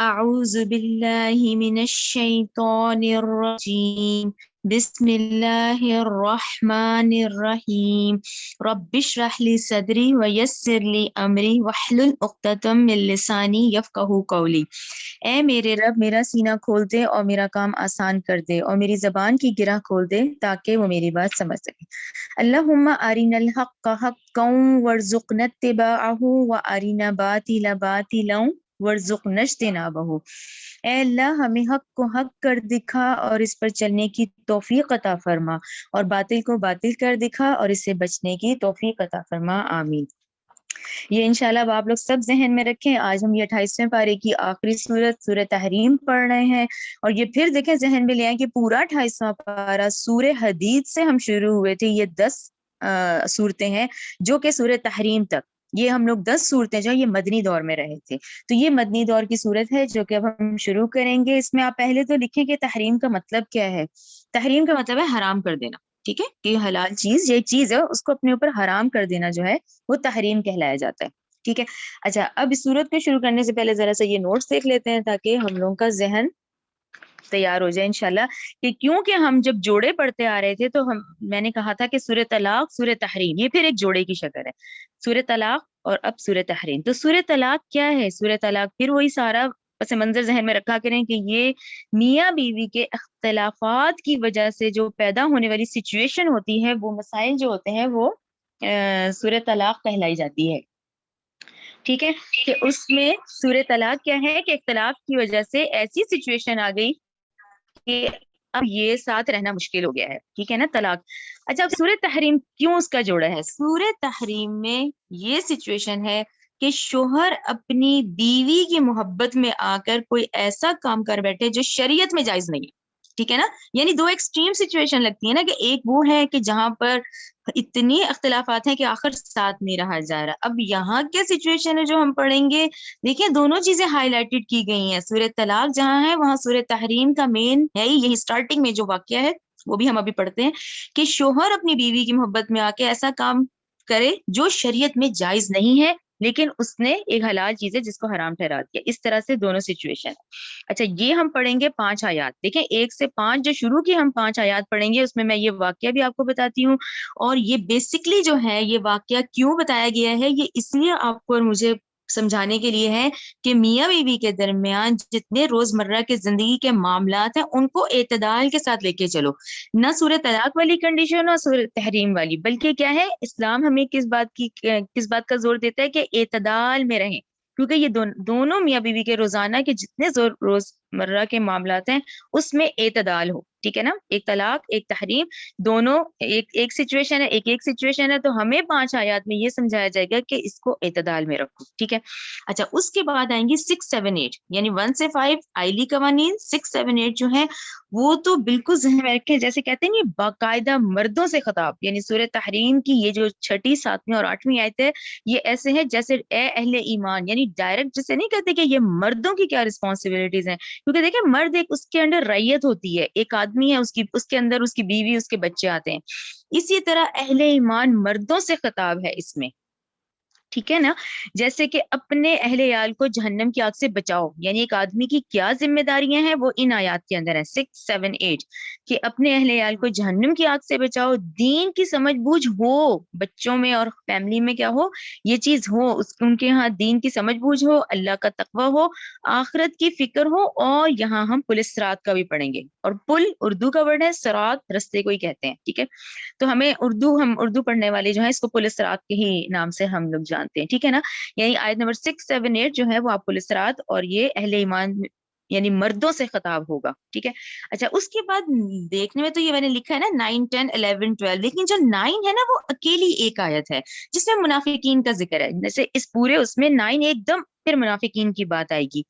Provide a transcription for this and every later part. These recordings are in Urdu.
اعوذ باللہ من الشیطان الرجیم، بسم اللہ الرحمن الرحیم، رب اشرح لی صدری ویسر لی امری واحلل عقدۃ من لسانی یفقہوا قولی۔ اے میرے رب، میرا سینہ کھول دے اور میرا کام آسان کر دے، اور میری زبان کی گرہ کھول دے تاکہ وہ میری بات سمجھ سکے۔ اللہم ارنا الحق حقا وارزقنا اتباعہ وارنا باطلا باطلا وارزقنا اجتنابہ۔ اے اللہ، ہمیں حق کو حق کر دکھا اور اس پر چلنے کی توفیق عطا فرما، اور باطل کو باطل کر دکھا اور اس سے بچنے کی توفیق عطا فرما، آمین۔ یہ انشاءاللہ اب آپ لوگ سب ذہن میں رکھیں، آج ہم یہ 28ویں پارے کی آخری سورہ تحریم پڑھ رہے ہیں، اور یہ پھر دیکھیں ذہن میں لے آئیں کہ پورا 28واں پارہ سورہ حدید سے ہم شروع ہوئے تھے۔ یہ 10 صورتیں ہیں جو کہ سورہ تحریم تک، یہ ہم لوگ 10 صورتیں جو یہ مدنی دور میں رہے تھے، تو یہ مدنی دور کی صورت ہے جو کہ اب ہم شروع کریں گے۔ اس میں آپ پہلے تو لکھیں کہ تحریم کا مطلب کیا ہے۔ تحریم کا مطلب ہے حرام کر دینا، ٹھیک ہے، کہ حلال چیز، یہ چیز ہے، اس کو اپنے اوپر حرام کر دینا جو ہے وہ تحریم کہلایا جاتا ہے، ٹھیک ہے۔ اچھا، اب اس صورت کو شروع کرنے سے پہلے ذرا سا یہ نوٹس دیکھ لیتے ہیں تاکہ ہم لوگوں کا ذہن تیار ہو جائے انشاءاللہ، کہ کیونکہ ہم جب جوڑے پڑھتے آ رہے تھے تو میں نے کہا تھا کہ سورہ طلاق، سورہ تحریم، یہ پھر ایک جوڑے کی شکل ہے، سورہ طلاق اور اب سورہ تحریم۔ تو سورہ طلاق کیا ہے؟ سورہ طلاق پھر وہی سارا پس منظر ذہن میں رکھا کریں کہ یہ میاں بیوی کے اختلافات کی وجہ سے جو پیدا ہونے والی سچویشن ہوتی ہے، وہ مسائل جو ہوتے ہیں وہ سورہ طلاق کہلائی جاتی ہے، ٹھیک ہے۔ کہ اس میں سورہ طلاق کیا ہے کہ اختلاف کی وجہ سے ایسی سچویشن آ گئی کہ اب یہ ساتھ رہنا مشکل ہو گیا ہے، ٹھیک ہے نا، طلاق۔ اچھا، اب سورہ تحریم کیوں اس کا جوڑا ہے؟ سورہ تحریم میں یہ سچویشن ہے کہ شوہر اپنی بیوی کی محبت میں آ کر کوئی ایسا کام کر بیٹھے جو شریعت میں جائز نہیں ہے، ٹھیک ہے نا۔ یعنی دو ایکسٹریم سچویشن لگتی ہے نا، کہ ایک وہ ہے کہ جہاں پر اتنی اختلافات ہیں کہ آخر ساتھ نہیں رہا جا رہا۔ اب یہاں کیا سچویشن ہے جو ہم پڑھیں گے، دیکھیں دونوں چیزیں ہائی لائٹڈ کی گئی ہیں۔ سورہ طلاق جہاں ہے وہاں سورہ تحریم کا مین ہے ہی یہی، سٹارٹنگ میں جو واقعہ ہے وہ بھی ہم ابھی پڑھتے ہیں کہ شوہر اپنی بیوی کی محبت میں آ کے ایسا کام کرے جو شریعت میں جائز نہیں ہے، لیکن اس نے ایک حلال چیز ہے جس کو حرام ٹھہرا دیا۔ اس طرح سے دونوں سچویشن۔ اچھا، یہ ہم پڑھیں گے 5 آیات، دیکھیں 1 سے 5 جو شروع کی ہم 5 آیات پڑھیں گے، اس میں یہ واقعہ بھی آپ کو بتاتی ہوں، اور یہ بیسکلی جو ہے یہ واقعہ کیوں بتایا گیا ہے، یہ اس لیے آپ کو اور مجھے سمجھانے کے لیے ہے کہ میاں بیوی کے درمیان جتنے روزمرہ کے زندگی کے معاملات ہیں ان کو اعتدال کے ساتھ لے کے چلو، نہ سورہ طلاق والی کنڈیشن اور سورہ تحریم والی، بلکہ کیا ہے، اسلام ہمیں کس بات کا زور دیتا ہے کہ اعتدال میں رہیں، کیونکہ یہ دونوں میاں بیوی کے روزانہ کے جتنے روزمرہ کے معاملات ہیں اس میں اعتدال ہو، ٹھیک ہے نا۔ ایک طلاق، ایک تحریم، دونوں ایک سچویشن ہے، ایک سچویشن ہے، تو ہمیں 5 آیات میں یہ سمجھایا جائے گا کہ اس کو اعتدال میں رکھو، ٹھیک ہے۔ اچھا، اس کے بعد آئیں گی 6، 7، 8، یعنی 1 سے 5 آئلی قوانین، 6، 7، 8 جو ہیں وہ تو بالکل ذہن میں رکھیں، جیسے کہتے ہیں یہ باقاعدہ مردوں سے خطاب، یعنی سورہ تحریم کی یہ جو 6، 7 اور 8 آیت ہے، یہ ایسے ہیں جیسے اے اہل ایمان، یعنی ڈائریکٹ جسے نہیں کہتے کہ یہ مردوں کی کیا رسپانسبلٹیز ہیں، کیونکہ دیکھیں مرد ایک اس کے انڈر رعیت ہوتی ہے، ایک آدمی ہے، اس کے اندر اس کی بیوی، اس کے بچے آتے ہیں، اسی طرح اہل ایمان مردوں سے خطاب ہے اس میں، ٹھیک ہے نا۔ جیسے کہ اپنے اہل عیال کو جہنم کی آگ سے بچاؤ، یعنی ایک آدمی کی کیا ذمہ داریاں ہیں وہ ان آیات کے اندر ہیں 6، 7، 8، کہ اپنے اہل عیال کو جہنم کی آگ سے بچاؤ، دین کی سمجھ بوجھ ہو، بچوں میں اور فیملی میں کیا ہو، یہ چیز ہو، ان کے ہاں دین کی سمجھ بوجھ ہو، اللہ کا تقوی ہو، آخرت کی فکر ہو، اور یہاں ہم پل صراط کا بھی پڑھیں گے، اور پل اردو کا ورڈ ہے، صراط رستے کو ہی کہتے ہیں، ٹھیک ہے۔ تو ہم اردو پڑھنے والے جو ہیں اس کو پل صراط کے ہی نام سے ہم لوگ جانتے ہیں، ٹھیک ہے نا۔ یعنی آیت نمبر 6، 7، 8 جو ہے وہ آپ پل صراط، اور یہ اہل ایمان یعنی مردوں سے خطاب ہوگا، ٹھیک ہے۔ اچھا، اس کے بعد دیکھنے میں تو یہ میں نے لکھا ہے نا 9، 10، 11، 12، لیکن جو 9 ہے نا وہ اکیلی ایک آیت ہے جس میں منافقین کا ذکر ہے، جیسے اس پورے اس میں 9 ایک دم پھر منافقین کی بات آئے گی۔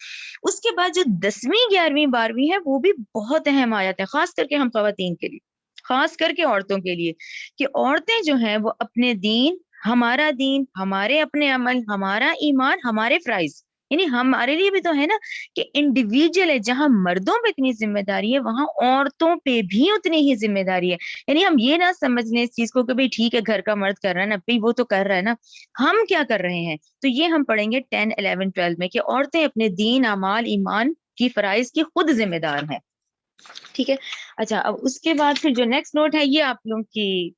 اس کے بعد جو 10ویں، 11ویں، 12ویں ہے وہ بھی بہت اہم آیت ہے، خاص کر کے ہم خواتین کے لیے، خاص کر کے عورتوں کے لیے، کہ عورتیں جو ہیں وہ اپنے دین، ہمارا دین، ہمارے اپنے عمل، ہمارا ایمان، ہمارے فرائض، یعنی ہمارے لیے بھی تو ہے نا کہ انڈیویجل ہے، جہاں مردوں پہ اتنی ذمہ داری ہے وہاں عورتوں پہ بھی اتنی ہی ذمہ داری ہے. یعنی ہم یہ نہ سمجھ لیں اس چیز کو کہ بھئی ٹھیک ہے گھر کا مرد کر رہا ہے نا، بھئی وہ تو کر رہا ہے نا، ہم کیا کر رہے ہیں. تو یہ ہم پڑھیں گے 10 11 12 میں کہ عورتیں اپنے دین اعمال ایمان کی فرائض کی خود ذمہ دار ہیں. ٹھیک ہے. اچھا اب اس کے بعد پھر جو نیکسٹ نوٹ ہے یہ آپ لوگ کی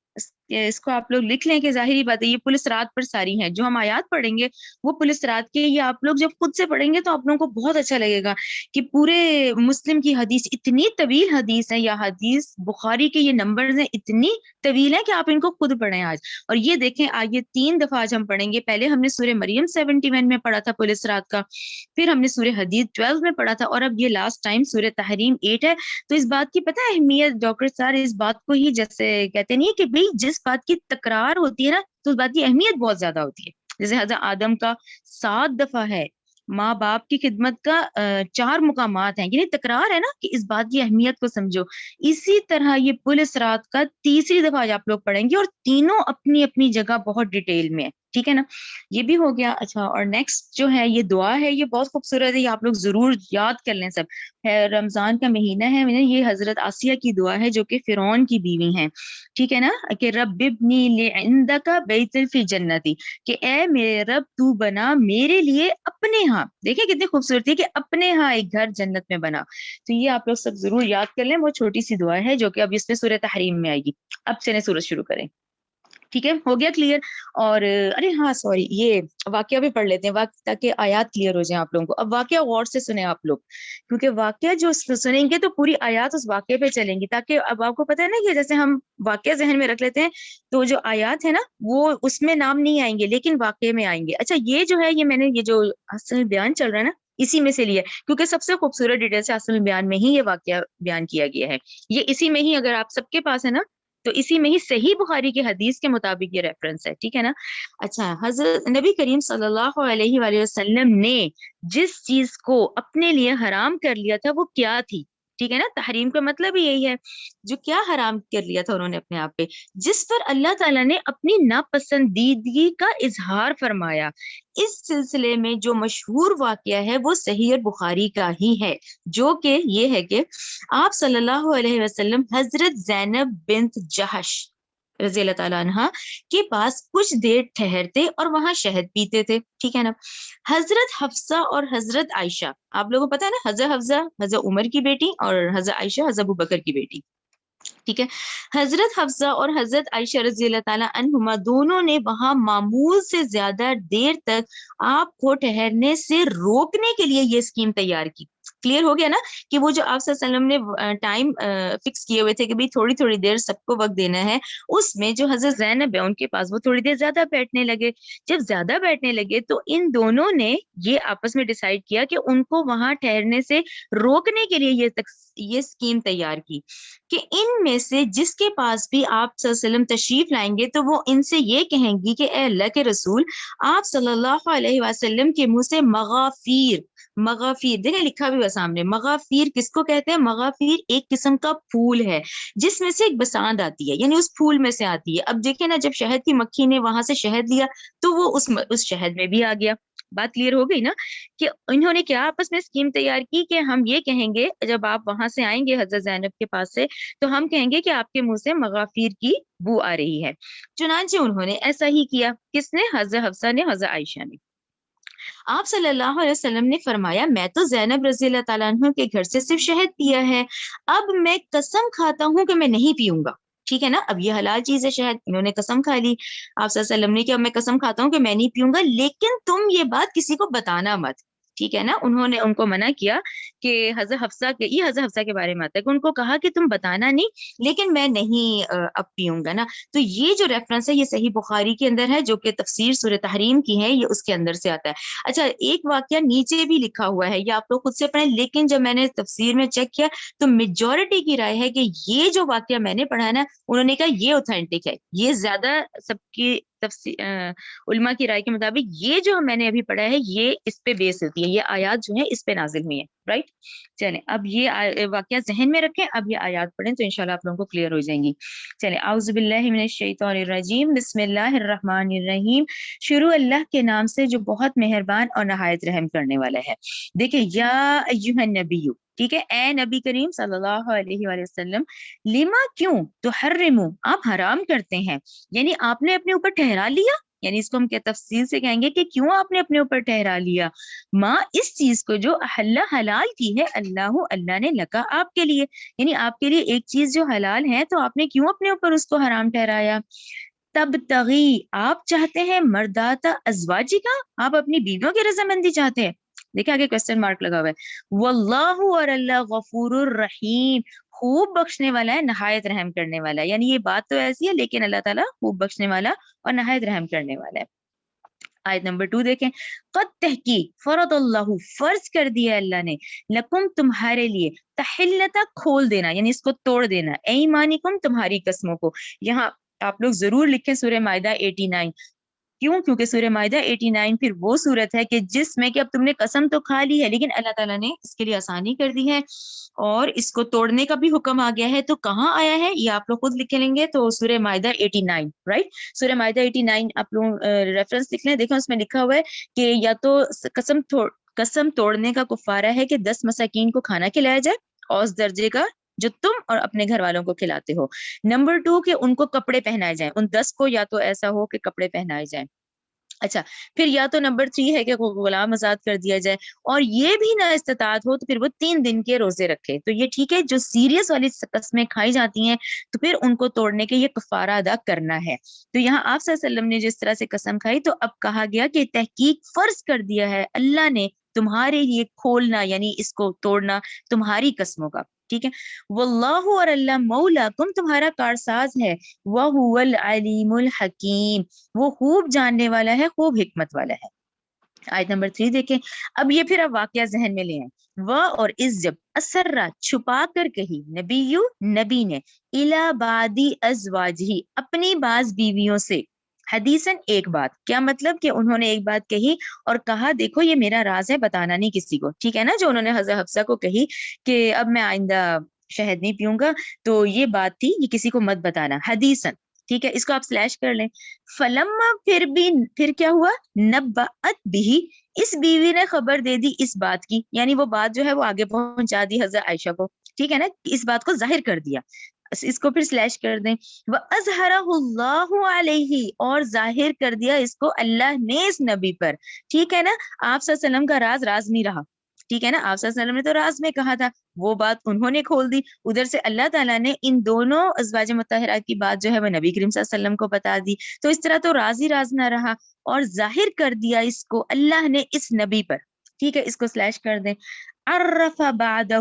اس کو آپ لوگ لکھ لیں کہ ظاہری بات ہے یہ پولیس رات پر ساری ہیں جو ہم آیات پڑھیں گے وہ پولیس رات کے. یہ آپ لوگ جب خود سے پڑھیں گے تو آپ لوگوں کو بہت اچھا لگے گا کہ پورے مسلم کی حدیث اتنی طویل حدیث ہے، یا حدیث بخاری کے یہ نمبرز ہیں اتنی طویل ہے کہ آپ ان کو خود پڑھیں آج. اور یہ دیکھیں آگے 3 دفعہ آج ہم پڑھیں گے. پہلے ہم نے سورہ مریم 71 میں پڑھا تھا پولیس رات کا، پھر ہم نے سورہ حدید 12 میں پڑھا تھا، اور اب یہ لاسٹ ٹائم سورہ تحریم 8 ہے. تو اس بات کی پتہ ہے اہمیت ڈاکٹر صاحب اس بات کو ہی جیسے کہتے نہیں کہ بھئی جس بات کی تکرار ہوتی ہے نا تو اس بات کی اہمیت بہت زیادہ ہوتی ہے. جیسے حضرت آدم کا 7 دفعہ ہے، ماں باپ کی خدمت کا 4 مقامات ہیں، یعنی تکرار ہے نا کہ اس بات کی اہمیت کو سمجھو. اسی طرح یہ پولیس رات کا تیسری دفعہ آج آپ لوگ پڑھیں گے، اور تینوں اپنی اپنی جگہ بہت ڈیٹیل میں ہے. ٹھیک ہے نا، یہ بھی ہو گیا. اچھا اور نیکسٹ جو ہے یہ دعا ہے، یہ بہت خوبصورت ہے، یہ آپ لوگ ضرور یاد کر لیں. سب ہے رمضان کا مہینہ ہے، یہ حضرت آسیہ کی دعا ہے جو کہ فرعون کی بیوی ہیں. ٹھیک ہے نا، کہ رب ابنی لعندک بیت فی جنتی، کہ اے میرے رب تو بنا میرے لیے اپنے ہاں. دیکھیں کتنی خوبصورتی ہے کہ اپنے ہاں ایک گھر جنت میں بنا. تو یہ آپ لوگ سب ضرور یاد کر لیں. وہ چھوٹی سی دعا ہے جو کہ اب اس میں سورہ تحریم میں آئے گی. اب چلیں سورج شروع کریں. ٹھیک ہے، ہو گیا کلیئر. اور ارے ہاں سوری، یہ واقعہ بھی پڑھ لیتے ہیں تاکہ آیات کلیئر ہو جائیں آپ لوگوں کو. اب واقعہ غور سے سنیں آپ لوگ، کیونکہ واقعہ جو سنیں گے تو پوری آیات اس واقعے پہ چلیں گی، تاکہ اب آپ کو پتہ ہے نا کہ جیسے ہم واقعہ ذہن میں رکھ لیتے ہیں تو جو آیات ہے نا وہ اس میں نام نہیں آئیں گے لیکن واقعے میں آئیں گے. اچھا یہ جو ہے یہ میں نے یہ جو اصل بیان چل رہا ہے نا اسی میں سے لیا، کیونکہ سب سے خوبصورت ڈیٹیل سے اصل بیان میں ہی یہ واقعہ بیان کیا گیا ہے. یہ اسی میں ہی اگر آپ سب کے پاس ہے نا تو اسی میں ہی صحیح بخاری کی حدیث کے مطابق یہ ریفرنس ہے. ٹھیک ہے نا. اچھا حضرت نبی کریم صلی اللہ علیہ وآلہ وسلم نے جس چیز کو اپنے لیے حرام کر لیا تھا وہ کیا تھی؟ ٹھیک ہے نا، تحریم کا مطلب ہی یہی ہے، جو کیا حرام کر لیا تھا انہوں نے اپنے آپ پہ، جس پر اللہ تعالیٰ نے اپنی ناپسندیدگی کا اظہار فرمایا. اس سلسلے میں جو مشہور واقعہ ہے وہ صحیح بخاری کا ہی ہے، جو کہ یہ ہے کہ آپ صلی اللہ علیہ وسلم حضرت زینب بنت جہش رضی اللہ تعالیٰ عنہ کے پاس کچھ دیر ٹھہرتے اور وہاں شہد پیتے تھے. ٹھیک ہے نا. حضرت حفصہ اور حضرت عائشہ، آپ لوگوں کو پتا ہے نا حضرت حفصہ حضرت عمر کی بیٹی اور حضرت عائشہ حضرت ابو بکر کی بیٹی. ٹھیک ہے. حضرت حفصہ اور حضرت عائشہ رضی اللہ تعالیٰ عنہما دونوں نے وہاں معمول سے زیادہ دیر تک آپ کو ٹھہرنے سے روکنے کے لیے یہ اسکیم تیار کی. کلیئر ہو گیا نا کہ وہ جو آپ صلی اللہ علیہ وسلم نے ٹائم فکس کیے ہوئے تھے کہ بھئی تھوڑی تھوڑی دیر سب کو وقت دینا ہے، اس میں جو حضرت زینب ہے ان کے پاس وہ تھوڑی دیر زیادہ بیٹھنے لگے. جب زیادہ بیٹھنے لگے تو ان دونوں نے یہ آپس میں ڈیسائیڈ کیا کہ ان کو وہاں ٹھہرنے سے روکنے کے لیے یہ اسکیم تیار کی کہ ان میں سے جس کے پاس بھی آپ صلی اللہ علیہ وسلم تشریف لائیں گے تو وہ ان سے یہ کہیں گی کہ اے اللہ کے رسول، آپ صلی اللہ علیہ وسلم کے منہ سے مغافیر، مغافیر دیکھیں لکھا بھی ہوا سامنے، مغافیر کس کو کہتے ہیں؟ مغافیر ایک قسم کا پھول ہے جس میں سے ایک بساند آتی ہے، یعنی اس پھول میں سے آتی ہے. اب دیکھیں نا جب شہد کی مکھی نے وہاں سے شہد لیا تو وہ اس شہد میں بھی آ گیا. بات کلیئر ہو گئی نا کہ انہوں نے کیا آپس میں اسکیم تیار کی کہ ہم یہ کہیں گے جب آپ وہاں سے آئیں گے حضرت زینب کے پاس سے تو ہم کہیں گے کہ آپ کے منہ سے مغافیر کی بو آ رہی ہے. چنانچہ انہوں نے ایسا ہی کیا. کس نے؟ حضرت حفصہ نے، حضرت عائشہ نے. آپ صلی اللہ علیہ وسلم نے فرمایا میں تو زینب رضی اللہ تعالیٰ عنہ کے گھر سے صرف شہد پیا ہے، اب میں قسم کھاتا ہوں کہ میں نہیں پیوں گا. ٹھیک ہے نا. اب یہ حلال چیز ہے شہد، انہوں نے قسم کھا لی آپ صلی اللہ علیہ وسلم نے کہ اب میں قسم کھاتا ہوں کہ میں نہیں پیوں گا، لیکن تم یہ بات کسی کو بتانا مت. ٹھیک ہے نا. انہوں نے ان کو منع کیا کہ حضرت حفصہ کے، یہ حضرت حفصہ کے بارے میں آتا ہے کہ ان کو کہا کہ تم بتانا نہیں لیکن میں نہیں اب پیوں گا نا. تو یہ جو ریفرنس ہے یہ صحیح بخاری کے اندر ہے جو کہ تفسیر سورہ تحریم کی ہے، یہ اس کے اندر سے آتا ہے. اچھا ایک واقعہ نیچے بھی لکھا ہوا ہے، یہ آپ لوگ خود سے پڑھیں، لیکن جب میں نے تفسیر میں چیک کیا تو میجورٹی کی رائے ہے کہ یہ جو واقعہ میں نے پڑھا ہے نا انہوں نے کہا یہ اوتھینٹک ہے. یہ زیادہ سب کی علماء کی رائے کے مطابق یہ جو میں نے ابھی پڑھا ہے یہ اس پہ بیس ہوتی ہے، یہ آیات جو ہیں اس پہ نازل ہوئی ہیں. رائٹ. چلیں اب یہ واقعہ ذہن میں رکھیں, اب یہ آیات پڑھیں تو انشاءاللہ آپ لوگوں کو کلیئر ہو جائیں گی. چلیں, اعوذ باللہ من الشیطان الرجیم, بسم اللہ الرحمن الرحیم. شروع اللہ کے نام سے جو بہت مہربان اور نہایت رحم کرنے والا ہے. دیکھیں, یا ایھا النبی, ٹھیک ہے, اے نبی کریم صلی اللہ علیہ وآلہ وسلم, لما کیوں, تحرمو, آپ حرام کرتے ہیں, یعنی آپ نے اپنے اوپر ٹھہرا لیا, یعنی اس کو ہم کیا تفصیل سے کہیں گے کہ کیوں آپ نے اپنے اوپر ٹھہرا لیا, ماں اس چیز کو جو اللہ حلال کی ہے, اللہ نے لکا آپ کے لیے, یعنی آپ کے لیے ایک چیز جو حلال ہے تو آپ نے کیوں اپنے اوپر اس کو حرام ٹھہرایا. تب تغی, آپ چاہتے ہیں, مردات ازواجی کا, آپ اپنی بیویوں کی رضامندی چاہتے ہیں. دیکھیں آگے کوسچن مارک لگا ہوا ہے, واللہ, اور اللہ, غفور الرحیم, خوب بخشنے والا ہے, نہایت رحم کرنے والا ہے. یعنی یہ بات تو ایسی ہے لیکن اللہ تعالیٰ خوب بخشنے والا اور نہایت رحم کرنے والا ہے. آیت نمبر 2 دیکھیں, قد تحقیق, فرض اللہ, فرض کر دیا اللہ نے, لکم, تمہارے لیے, تحلتا, کھول دینا, یعنی اس کو توڑ دینا, ایمانکم, تمہاری قسموں کو. یہاں آپ لوگ ضرور لکھیں سورہ مائدہ 89. کیوں؟ کیونکہ سورہ مائدہ 89 پھر وہ صورت ہے کہ جس میں کہ اب تم نے قسم تو کھا لی ہے لیکن اللہ تعالیٰ نے اس کے لیے آسانی کر دی ہے اور اس کو توڑنے کا بھی حکم آ گیا ہے. تو کہاں آیا ہے یہ آپ لوگ خود لکھ لیں گے, تو سورہ مائدہ 89, رائٹ, سورہ مائدہ 89 آپ لوگ ریفرنس لکھ لیں. دیکھیں اس میں لکھا ہوا ہے کہ یا تو قسم توڑنے کا کفارہ ہے کہ 10 مساکین کو کھانا کھلایا جائے, اوسط درجے کا, جو تم اور اپنے گھر والوں کو کھلاتے ہو. نمبر 2 کہ ان کو کپڑے پہنائے جائیں, ان 10 کو یا تو ایسا ہو کہ کپڑے پہنائے جائیں. اچھا, پھر یا تو نمبر 3 ہے کہ غلام آزاد کر دیا جائے, اور یہ بھی نہ استطاعت ہو تو پھر وہ 3 دن کے روزے رکھے. تو یہ ٹھیک ہے, جو سیریس والی قسمیں کھائی جاتی ہیں تو پھر ان کو توڑنے کے یہ کفارہ ادا کرنا ہے. تو یہاں آپ صلی اللہ علیہ وسلم نے جس طرح سے قسم کھائی تو اب کہا گیا کہ تحقیق فرض کر دیا ہے اللہ نے تمہارے لیے کھولنا, یعنی اس کو توڑنا, تمہاری قسموں کا. ٹھیک ہے, واللہ, اور اللہ, مولاکم, تمہارا کارساز ہے, وَهُوَ الْعَلِيمُ الْحَكِيمُ, وہ خوب جاننے والا ہے, خوب حکمت والا ہے. آیت نمبر 3 دیکھیں. اب یہ پھر اب واقعہ ذہن میں لے آئیں. وہ اور اس جب اسرا, چھپا کر کہی, نبی نے, الا بعدی ازواجہی, اپنی بعض بیویوں سے, حدیثاً, ایک بات. کیا مطلب کہ انہوں نے ایک بات کہی اور کہا دیکھو یہ میرا راز ہے, بتانا نہیں کسی کو. ٹھیک ہے نا, جو انہوں نے حضرت حفصہ کو کہی کہ اب میں آئندہ شہد نہیں پیوں گا, تو یہ بات تھی, یہ کسی کو مت بتانا, حدیثاً. ٹھیک ہے, اس کو آپ سلیش کر لیں. فلما, پھر کیا ہوا, نبأت بھی, اس بیوی نے خبر دے دی اس بات کی, یعنی وہ بات جو ہے وہ آگے پہنچا دی حضرت عائشہ کو. ٹھیک ہے نا, اس بات کو ظاہر کر دیا. اس کو پھر سلیش کر دیں. وَأَظْهَرَهُ اللَّهُ عَلَيْهِ, اور ظاہر کر دیا اس کو اللہ نے اس نبی پر. ٹھیک ہے نا, آپ صلی اللہ علیہ وسلم کا راز نہیں رہا. ٹھیک ہے نا, آپ صلی اللہ علیہ وسلم نے تو راز میں کہا تھا, وہ بات انہوں نے کھول دی. ادھر سے اللہ تعالیٰ نے ان دونوں ازواج مطہرات کی بات جو ہے وہ نبی کریم صلی اللہ علیہ وسلم کو بتا دی. تو اس طرح تو راز ہی راز نہ رہا, اور ظاہر کر دیا اس کو اللہ نے اس نبی پر. ٹھیک ہے, اس کو سلیش کر دیں. عرف بعدہ,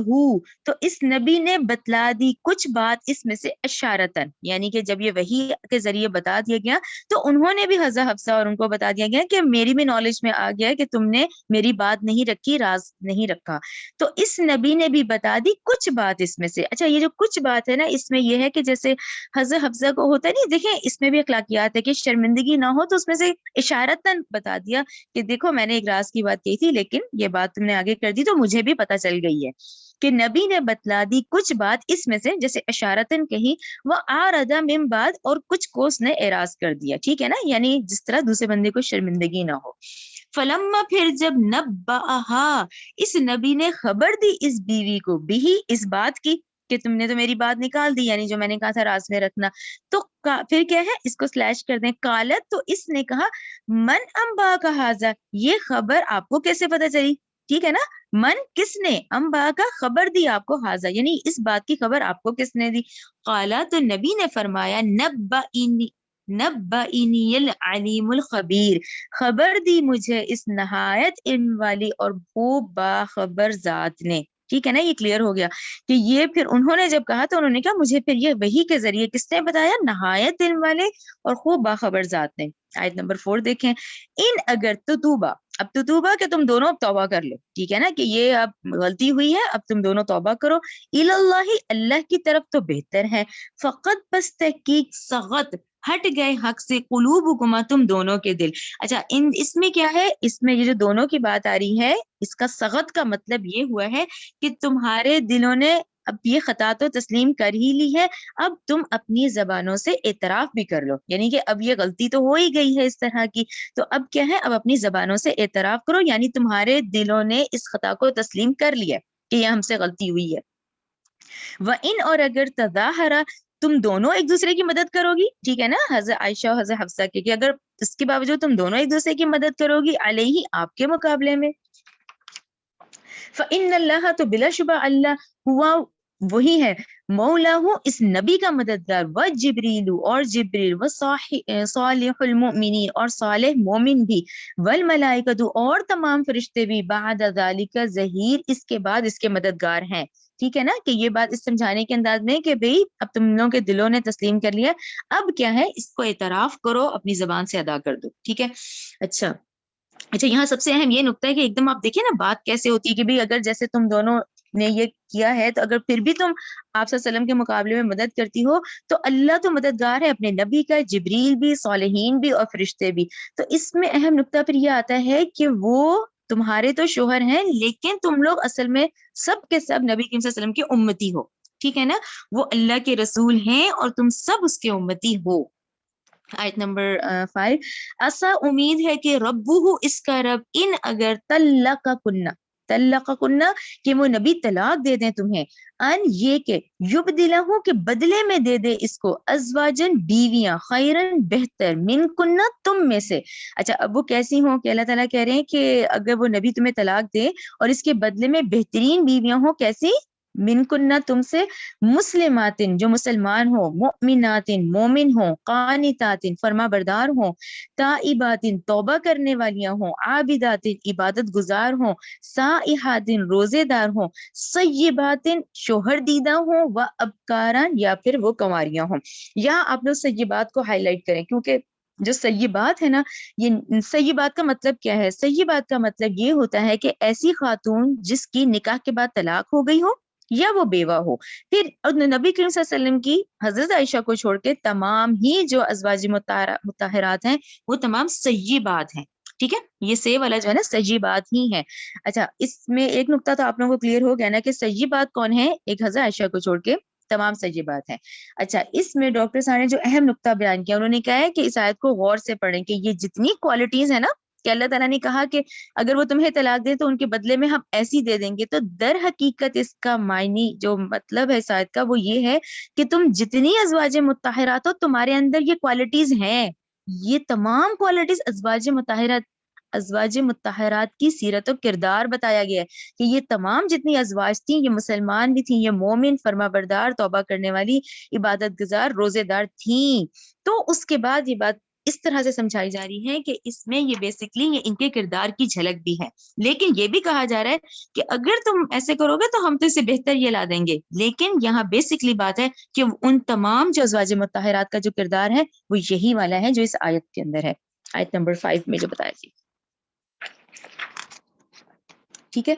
تو اس نبی نے بتلا دی کچھ بات اس میں سے, اشارتن, یعنی کہ جب یہ وحی کے ذریعے بتا دیا گیا تو انہوں نے بھی حضرت حفصہ اور ان کو بتا دیا گیا کہ میری بھی نالج میں آ گیا کہ تم نے میری بات نہیں رکھی, راز نہیں رکھا. تو اس نبی نے بھی بتا دی کچھ بات اس میں سے. اچھا, یہ جو کچھ بات ہے نا, اس میں یہ ہے کہ جیسے حضرت حفصہ کو ہوتا ہے نہیں, دیکھیں اس میں بھی اخلاقیات ہے کہ شرمندگی نہ ہو, تو اس میں سے اشارتاً بتا دیا کہ دیکھو میں نے ایک راز کی بات کہی تھی لیکن یہ بات تم نے آگے کر دی تو مجھے بھی پتہ چل گئی ہے, کہ نبی نے بتلا دی کچھ بات اس میں سے, جیسے اشارتاً کہی, وہ آرد من بعد, اور کچھ کو اس نے اعراض کر دیا. ٹھیک ہے نا, یعنی جس طرح دوسرے بندے کو شرمندگی نہ ہو. فلما, پھر جب, نبأہا, اس نبی نے خبر دی اس بیوی کو, بھی, اس بات کی کہ تم نے تو میری بات نکال دی, یعنی جو میں نے کہا تھا راز میں رکھنا. تو پھر کیا ہے, اس کو سلیش کر دیں. قالت, تو اس نے کہا, من انبا کا حاضر, یہ خبر آپ کو کیسے پتہ چلی. ٹھیک ہے نا, من, کس نے, انبا کا, خبر دی آپ کو, حاضر, یعنی اس بات کی خبر آپ کو کس نے دی. قالا, تو نبی نے فرمایا, نبئنی العلیم الخبیر, خبر دی مجھے اس نہایت علم والی اور خوب باخبر ذات نے. ٹھیک ہے نا, یہ کلیئر ہو گیا کہ یہ پھر انہوں نے جب کہا تو انہوں نے کہا مجھے پھر یہ وحی کے ذریعے کس نے بتایا, نہایت علم والے اور خوب باخبر ذات نے. آیت نمبر 4 دیکھیں. ان, اگر, توبہ, اب توبہ کہ تم دونوں توبہ کر لو. ٹھیک ہے نا, کہ یہ اب غلطی ہوئی ہے, اب تم دونوں توبہ کرو. الاللہ, اللہ کی طرف تو بہتر ہے. فقط, بس تحقیق, سغت, ہٹ گئے حق سے قلوبکما تم دونوں کے دل. اچھا اس میں کیا ہے, اس میں یہ جو دونوں کی بات آ رہی ہے, اس کا سغت کا مطلب یہ ہوا ہے کہ تمہارے دلوں نے اب یہ خطا تو تسلیم کر ہی لی ہے, اب تم اپنی زبانوں سے اعتراف بھی کر لو, یعنی کہ اب یہ غلطی تو ہو ہی گئی ہے اس طرح کی, تو اب کیا ہے, اب اپنی زبانوں سے اعتراف کرو, یعنی تمہارے دلوں نے اس خطا کو تسلیم کر لیا کہ یہ ہم سے غلطی ہوئی ہے. وَإِنْ اور اگر تظاہرا تم دونوں ایک دوسرے کی مدد کرو گی, ٹھیک ہے نا, حضرت عائشہ اور حضرت حفصہ کے, کہ اگر اس کے باوجود تم دونوں ایک دوسرے کی مدد کرو گی علیہ آپ کے مقابلے میں, فَإِنَّ اللَّهَ تو بلا شبہ اللہ ہوا وہی ہے مولا ہوں اس نبی کا مددگار, و جبریل اور جبریل, و صالح المؤمنین اور صالح مومن بھی, والملائکۃ اور تمام فرشتے بھی, بعد ذالک ظہیر اس کے بعد اس کے مددگار ہیں. ٹھیک ہے نا, کہ یہ بات اس سمجھانے کے انداز میں کہ بھئی اب تم لوگوں کے دلوں نے تسلیم کر لیا, اب کیا ہے اس کو اعتراف کرو, اپنی زبان سے ادا کر دو. ٹھیک ہے. اچھا یہاں سب سے اہم یہ نقطہ ہے کہ ایک دم آپ دیکھیں نا بات کیسے ہوتی ہے کہ بھئی اگر جیسے تم دونوں نے یہ کیا ہے, تو اگر پھر بھی تم آپ صلی اللہ علیہ وسلم کے مقابلے میں مدد کرتی ہو, تو اللہ تو مددگار ہے اپنے نبی کا, جبریل بھی, صالحین بھی اور فرشتے بھی. تو اس میں اہم نقطہ پھر یہ آتا ہے کہ وہ تمہارے تو شوہر ہیں, لیکن تم لوگ اصل میں سب کے سب نبی کریم صلی اللہ علیہ وسلم کی امتی ہو. ٹھیک ہے نا, وہ اللہ کے رسول ہیں اور تم سب اس کے امتی ہو. آیت نمبر 5, ایسا امید ہے کہ ربہ اس کا رب, ان اگر طلق کنہ کہ وہ نبی طلاق دے دیں تمہیں, ان یہ کہ یبدلہ کہ بدلے میں دے دے اس کو, ازواجن بیویاں, خیرن بہتر, من کنہ تم میں سے. اچھا اب وہ کیسی ہوں, کہ اللہ تعالیٰ کہہ رہے ہیں کہ اگر وہ نبی تمہیں طلاق دے اور اس کے بدلے میں بہترین بیویاں ہوں, کیسی, من کنہ تم سے, مسلماتن جو مسلمان ہو, مؤمناتن مومن ہو, قانتاتن فرما بردار ہوں, تائباتن توبہ کرنے والیاں ہوں, عابداتن عبادت گزار ہوں, سائحاتن روزے دار ہوں, سیباتن شوہر دیدہ ہوں, و ابکاران یا پھر وہ کنواریاں ہوں. یہاں آپ لوگ سیبات کو ہائی لائٹ کریں, کیونکہ جو سیبات ہے نا, یہ سیبات کا مطلب کیا ہے, سیبات کا مطلب یہ ہوتا ہے کہ ایسی خاتون جس کی نکاح کے بعد طلاق ہو گئی ہو یا وہ بیوہ ہو. پھر نبی کریم صلی اللہ علیہ وسلم کی حضرت عائشہ کو چھوڑ کے تمام ہی جو ازواج مطہرات ہیں وہ تمام سیبات ہیں. ٹھیک ہے, یہ سی والا جو ہے نا سیبات ہی ہے. اچھا اس میں ایک نقطہ تو آپ لوگوں کو کلیئر ہو گیا نا کہ سیبات کون ہے, ایک حضرت عائشہ کو چھوڑ کے تمام سیبات ہیں. اچھا اس میں ڈاکٹر صاحب نے جو اہم نقطہ بیان کیا, انہوں نے کہا ہے کہ اس آیت کو غور سے پڑھیں کہ یہ جتنی کوالٹیز ہیں نا, کہ اللہ تعالیٰ نے کہا کہ اگر وہ تمہیں طلاق دے تو ان کے بدلے میں ہم ایسی دے دیں گے, تو در حقیقت اس کا معنی جو مطلب ہے اس آیت کا وہ یہ ہے کہ تم جتنی ازواج مطہرات ہو تمہارے اندر یہ کوالٹیز ہیں, یہ تمام کوالٹیز ازواج مطہرات کی سیرت و کردار بتایا گیا ہے کہ یہ تمام جتنی ازواج تھیں یہ مسلمان بھی تھیں, یہ مومن, فرما بردار, توبہ کرنے والی, عبادت گزار, روزے دار تھیں. تو اس کے بعد یہ بات اس طرح سے سمجھائی جا رہی ہے کہ اس میں یہ بیسکلی یہ ان کے کردار کی جھلک بھی ہے, لیکن یہ بھی کہا جا رہا ہے کہ اگر تم ایسے کرو گے تو ہم تو اسے بہتر یہ لا دیں گے. لیکن یہاں بیسکلی بات ہے کہ ان تمام جو ازواج مطہرات کا جو کردار ہے وہ یہی والا ہے جو اس آیت کے اندر ہے, آیت نمبر 5 میں جو بتایا جی. ٹھیک ہے,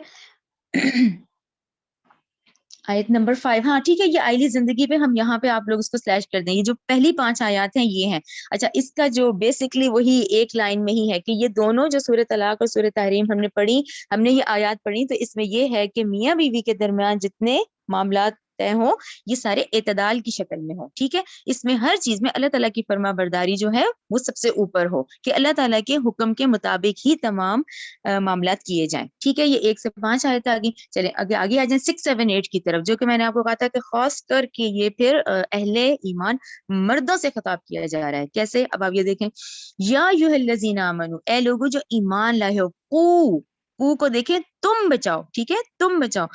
آیت نمبر 5, ہاں ٹھیک ہے, یہ آئلی زندگی پہ ہم یہاں پہ آپ لوگ اس کو سلیش کر دیں. یہ جو پہلی 5 آیات ہیں یہ ہیں. اچھا اس کا جو بیسکلی وہی ایک لائن میں ہی ہے کہ یہ دونوں جو سورہ طلاق اور سورہ تحریم ہم نے پڑھی, ہم نے یہ آیات پڑھی, تو اس میں یہ ہے کہ میاں بیوی کے درمیان جتنے معاملات طے ہوں یہ سارے اعتدال کی شکل میں ہوں. ٹھیک ہے, اس میں ہر چیز میں اللہ تعالیٰ کی فرما برداری جو ہے وہ سب سے اوپر ہو, کہ اللہ تعالیٰ کے حکم کے مطابق ہی تمام معاملات کیے جائیں. ٹھیک ہے, یہ 1 سے 5 آیت آگے چلیں, آگے آ جائیں 6, 7, 8 کی طرف, جو کہ میں نے آپ کو کہا تھا کہ خاص کر کے یہ پھر اہل ایمان مردوں سے خطاب کیا جا رہا ہے. کیسے, اب آپ یہ دیکھیں, یا ایھا الذین آمنو, اے لوگو جو ایمان لائے ہو, کو کو دیکھیں, تم بچاؤ. ٹھیک ہے, تم بچاؤ,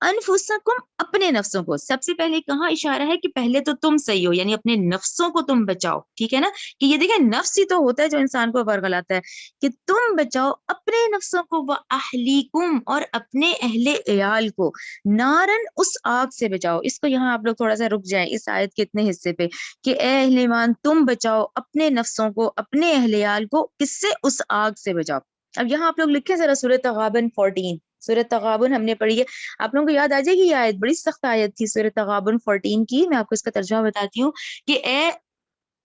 انفسکم اپنے نفسوں کو. سب سے پہلے کہاں اشارہ ہے کہ پہلے تو تم صحیح ہو, یعنی اپنے نفسوں کو تم بچاؤ. ٹھیک ہے نا, کہ یہ دیکھیں نفس ہی تو ہوتا ہے جو انسان کو ورگلاتا ہے, کہ تم بچاؤ اپنے نفسوں کو, واہلیکم اور اپنے اہل عیال کو, نارن اس آگ سے بچاؤ. اس کو یہاں آپ لوگ تھوڑا سا رک جائیں اس آیت کے اتنے حصے پہ, کہ اے اہل ایمان تم بچاؤ اپنے نفسوں کو, اپنے اہل عیال کو, کس سے, اس آگ سے بچاؤ. اب یہاں آپ لوگ لکھیں ذرا سورۃ تغابن 14, سورۃ تغابن ہم نے پڑھی ہے, آپ لوگوں کو یاد آ جائے گی. یہ آیت بڑی سخت آیت تھی سورۃ تغابن 14 کی, میں آپ کو اس کا ترجمہ بتاتی ہوں کہ اے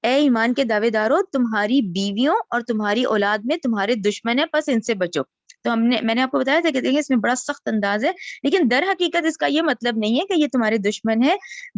اے ایمان کے دعوے دارو تمہاری بیویوں اور تمہاری اولاد میں تمہارے دشمن ہے، پس ان سے بچو. تو میں نے آپ کو بتایا تھا کہ دیکھیں اس میں بڑا سخت انداز ہے، لیکن در حقیقت اس کا یہ مطلب نہیں ہے کہ یہ تمہارے دشمن ہے،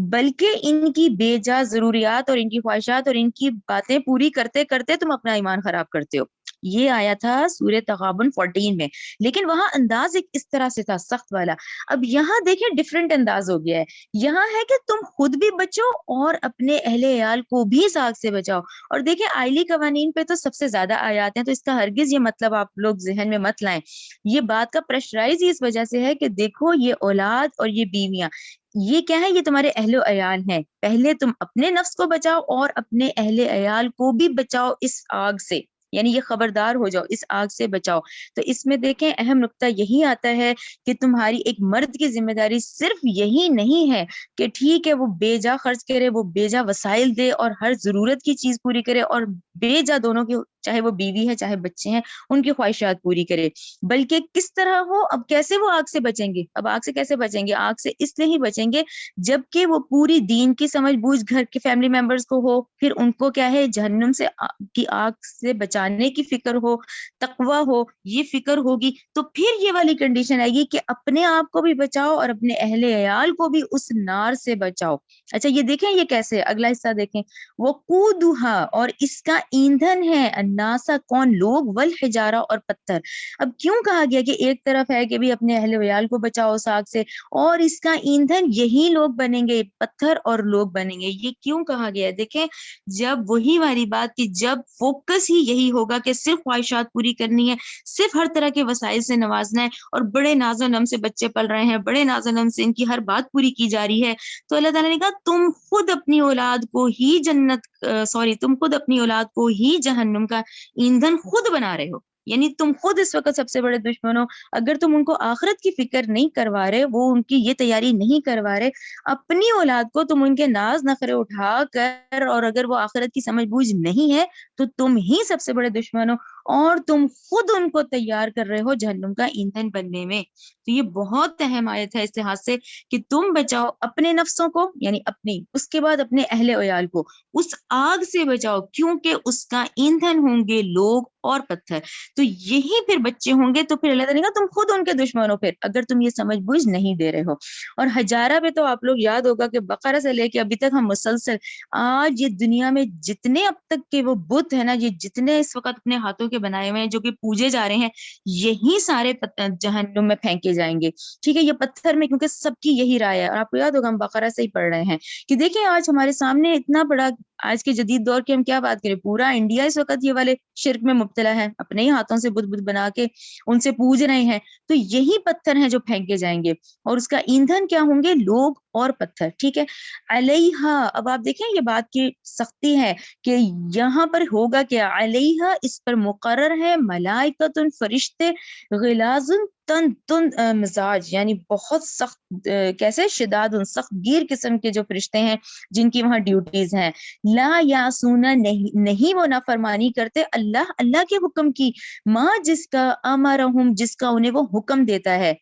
بلکہ ان کی بے جا ضروریات اور ان کی خواہشات اور ان کی باتیں پوری کرتے کرتے تم اپنا ایمان خراب کرتے ہو. یہ آیا تھا سورہ تغابن 14 میں، لیکن وہاں انداز ایک اس طرح سے تھا سخت والا. اب یہاں دیکھیں ڈفرینٹ انداز ہو گیا ہے. یہاں ہے کہ تم خود بھی بچو اور اپنے اہل عیال کو بھی اس آگ سے بچاؤ. اور دیکھیں آئلی قوانین پہ تو سب سے زیادہ آیات ہیں، تو اس کا ہرگز یہ مطلب آپ لوگ ذہن میں مت لائیں. یہ بات کا پریشرائز اس وجہ سے ہے کہ دیکھو یہ اولاد اور یہ بیویاں یہ کیا ہے، یہ تمہارے اہل و عیال ہیں. پہلے تم اپنے نفس کو بچاؤ اور اپنے اہل عیال کو بھی بچاؤ اس آگ سے، یعنی یہ خبردار ہو جاؤ، اس آگ سے بچاؤ. تو اس میں دیکھیں اہم نقطہ یہی آتا ہے کہ تمہاری ایک مرد کی ذمہ داری صرف یہی نہیں ہے کہ ٹھیک ہے وہ بے جا خرچ کرے، وہ بے جا وسائل دے اور ہر ضرورت کی چیز پوری کرے، اور بے جا دونوں کی، چاہے وہ بیوی ہے چاہے بچے ہیں، ان کی خواہشات پوری کرے. بلکہ کس طرح ہو، اب کیسے وہ آگ سے بچیں گے؟ اب آگ سے کیسے بچیں گے؟ آگ سے اس لیے ہی بچیں گے جبکہ وہ پوری دین کی سمجھ بوجھ گھر کے فیملی ممبرز کو ہو، پھر ان کو کیا ہے جہنم سے کی آگ سے بچانے کی فکر ہو، تقوی ہو، یہ فکر ہوگی. تو پھر یہ والی کنڈیشن آئے گی کہ اپنے آپ کو بھی بچاؤ اور اپنے اہل عیال کو بھی اس نار سے بچاؤ. اچھا یہ دیکھیں یہ کیسے، اگلا حصہ دیکھیں. وہ قودھا، اور اس کا ایندھن ہے، الناسا کون، لوگ، والحجارہ اور پتھر. اب کیوں کہا گیا کہ ایک طرف ہے کہ بھی اپنے اہل ویال کو بچاؤ اس آگ سے، اور اس کا ایندھن یہی لوگ بنیں گے، پتھر اور لوگ بنیں گے؟ یہ کیوں کہا گیا؟ دیکھیں جب وہی والی بات کہ جب فوکس ہی یہی ہوگا کہ صرف خواہشات پوری کرنی ہے، صرف ہر طرح کے وسائل سے نوازنا ہے، اور بڑے ناز و نم سے بچے پل رہے ہیں، بڑے ناز و نم سے ان کی ہر بات پوری کی جا رہی ہے، تو اللہ تعالیٰ نے کہا تم خود اپنی اولاد کو ہی تم خود اپنی اولاد کو ہی جہنم کا ایندھن خود بنا رہے ہو. یعنی تم خود اس وقت سب سے بڑے دشمن ہو. اگر تم ان کو آخرت کی فکر نہیں کروا رہے، وہ ان کی یہ تیاری نہیں کروا رہے، اپنی اولاد کو تم ان کے ناز نخرے اٹھا کر، اور اگر وہ آخرت کی سمجھ بوجھ نہیں ہے تو تم ہی سب سے بڑے دشمن ہو، اور تم خود ان کو تیار کر رہے ہو جہنم کا ایندھن بننے میں. تو یہ بہت اہم آیت ہے اس لحاظ سے کہ تم بچاؤ اپنے نفسوں کو، یعنی اپنی، اس کے بعد اپنے اہل عیال کو اس آگ سے بچاؤ، کیونکہ اس کا ایندھن ہوں گے لوگ اور پتھر. تو یہی پھر بچے ہوں گے، تو پھر اللہ تعالیٰ نے کہا تم خود ان کے دشمن ہو پھر اگر تم یہ سمجھ بوجھ نہیں دے رہے ہو. اور حجارہ پہ تو آپ لوگ یاد ہوگا کہ بقرہ سے لے کے ابھی تک ہم مسلسل آج یہ دنیا میں جتنے اب تک کے وہ بت ہے نا، یہ جتنے اس وقت اپنے ہاتھوں کے بنائے ہوئے ہیں جو کہ پوجے جا رہے ہیں، یہی سارے جہنم میں پھینکے جائیں گے. ٹھیک ہے، یہ پتھر میں، کیونکہ سب کی یہی رائے ہے. اور آپ کو یاد ہوگا ہم بقرہ سے ہی پڑھ رہے ہیں کہ دیکھیں آج ہمارے سامنے اتنا بڑا، آج کے جدید دور کی ہم کیا بات کریں، پورا انڈیا اس وقت یہ والے شرک میں مبتلا ہے، اپنے ہی ہاتھوں سے بت بنا کے ان سے پوج رہے ہیں. تو یہی پتھر ہیں جو پھینکے جائیں گے، اور اس کا ایندھن کیا ہوں گے؟ لوگ اور پتھر. ٹھیک ہے، علیہا، اب آپ دیکھیں یہ بات کی سختی ہے کہ یہاں پر ہوگا کیا، علیہا اس پر مقرر ہے، ملائکۃ فرشتے، غلاظ تن مزاج، یعنی بہت سخت، کیسے، شداد سخت گیر قسم کے جو فرشتے ہیں جن کی وہاں ڈیوٹیز ہیں. لا یاسون، نہیں وہ نافرمانی کرتے اللہ کے حکم کی، ماں جس کا امرہم، جس کا انہیں وہ حکم دیتا ہے،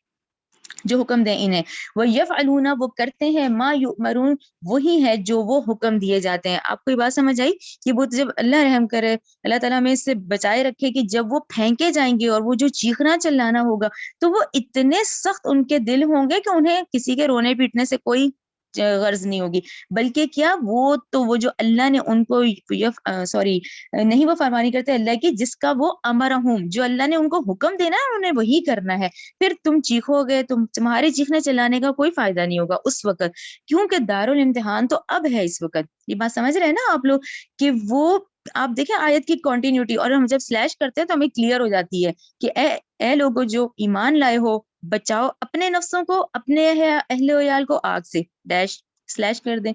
جو حکم دیں انہیں، وہ یفعلون، وہ کرتے ہیں، ما یؤمرون، وہی ہے جو وہ حکم دیے جاتے ہیں. آپ کو یہ بات سمجھ آئی کہ وہ جب اللہ رحم کرے، اللہ تعالیٰ ہمیں اس سے بچائے رکھے کہ جب وہ پھینکے جائیں گے اور وہ جو چیخنا چلانا ہوگا، تو وہ اتنے سخت ان کے دل ہوں گے کہ انہیں کسی کے رونے پیٹنے سے کوئی غرض نہیں ہوگی، بلکہ کیا، وہ جو اللہ نے ان کو نہیں وہ فرمانی کرتے اللہ کی، جس کا وہ امرہم، جو اللہ نے ان کو حکم دینا ہے انہیں وہی کرنا ہے. پھر تم چیخو گے، تمہارے چیخنے چلانے کا کوئی فائدہ نہیں ہوگا اس وقت، کیونکہ دارالامتحان تو اب ہے اس وقت. یہ بات سمجھ رہے ہیں نا آپ لوگ کہ وہ، آپ دیکھیں آیت کی کنٹینیوٹی، اور ہم جب سلیش کرتے ہیں تو ہمیں کلیئر ہو جاتی ہے کہ اے لوگوں جو ایمان لائے ہو، بچاؤ اپنے نفسوں کو، اپنے اہل و عیال کو آگ سے، ڈیش سلیش کر دیں،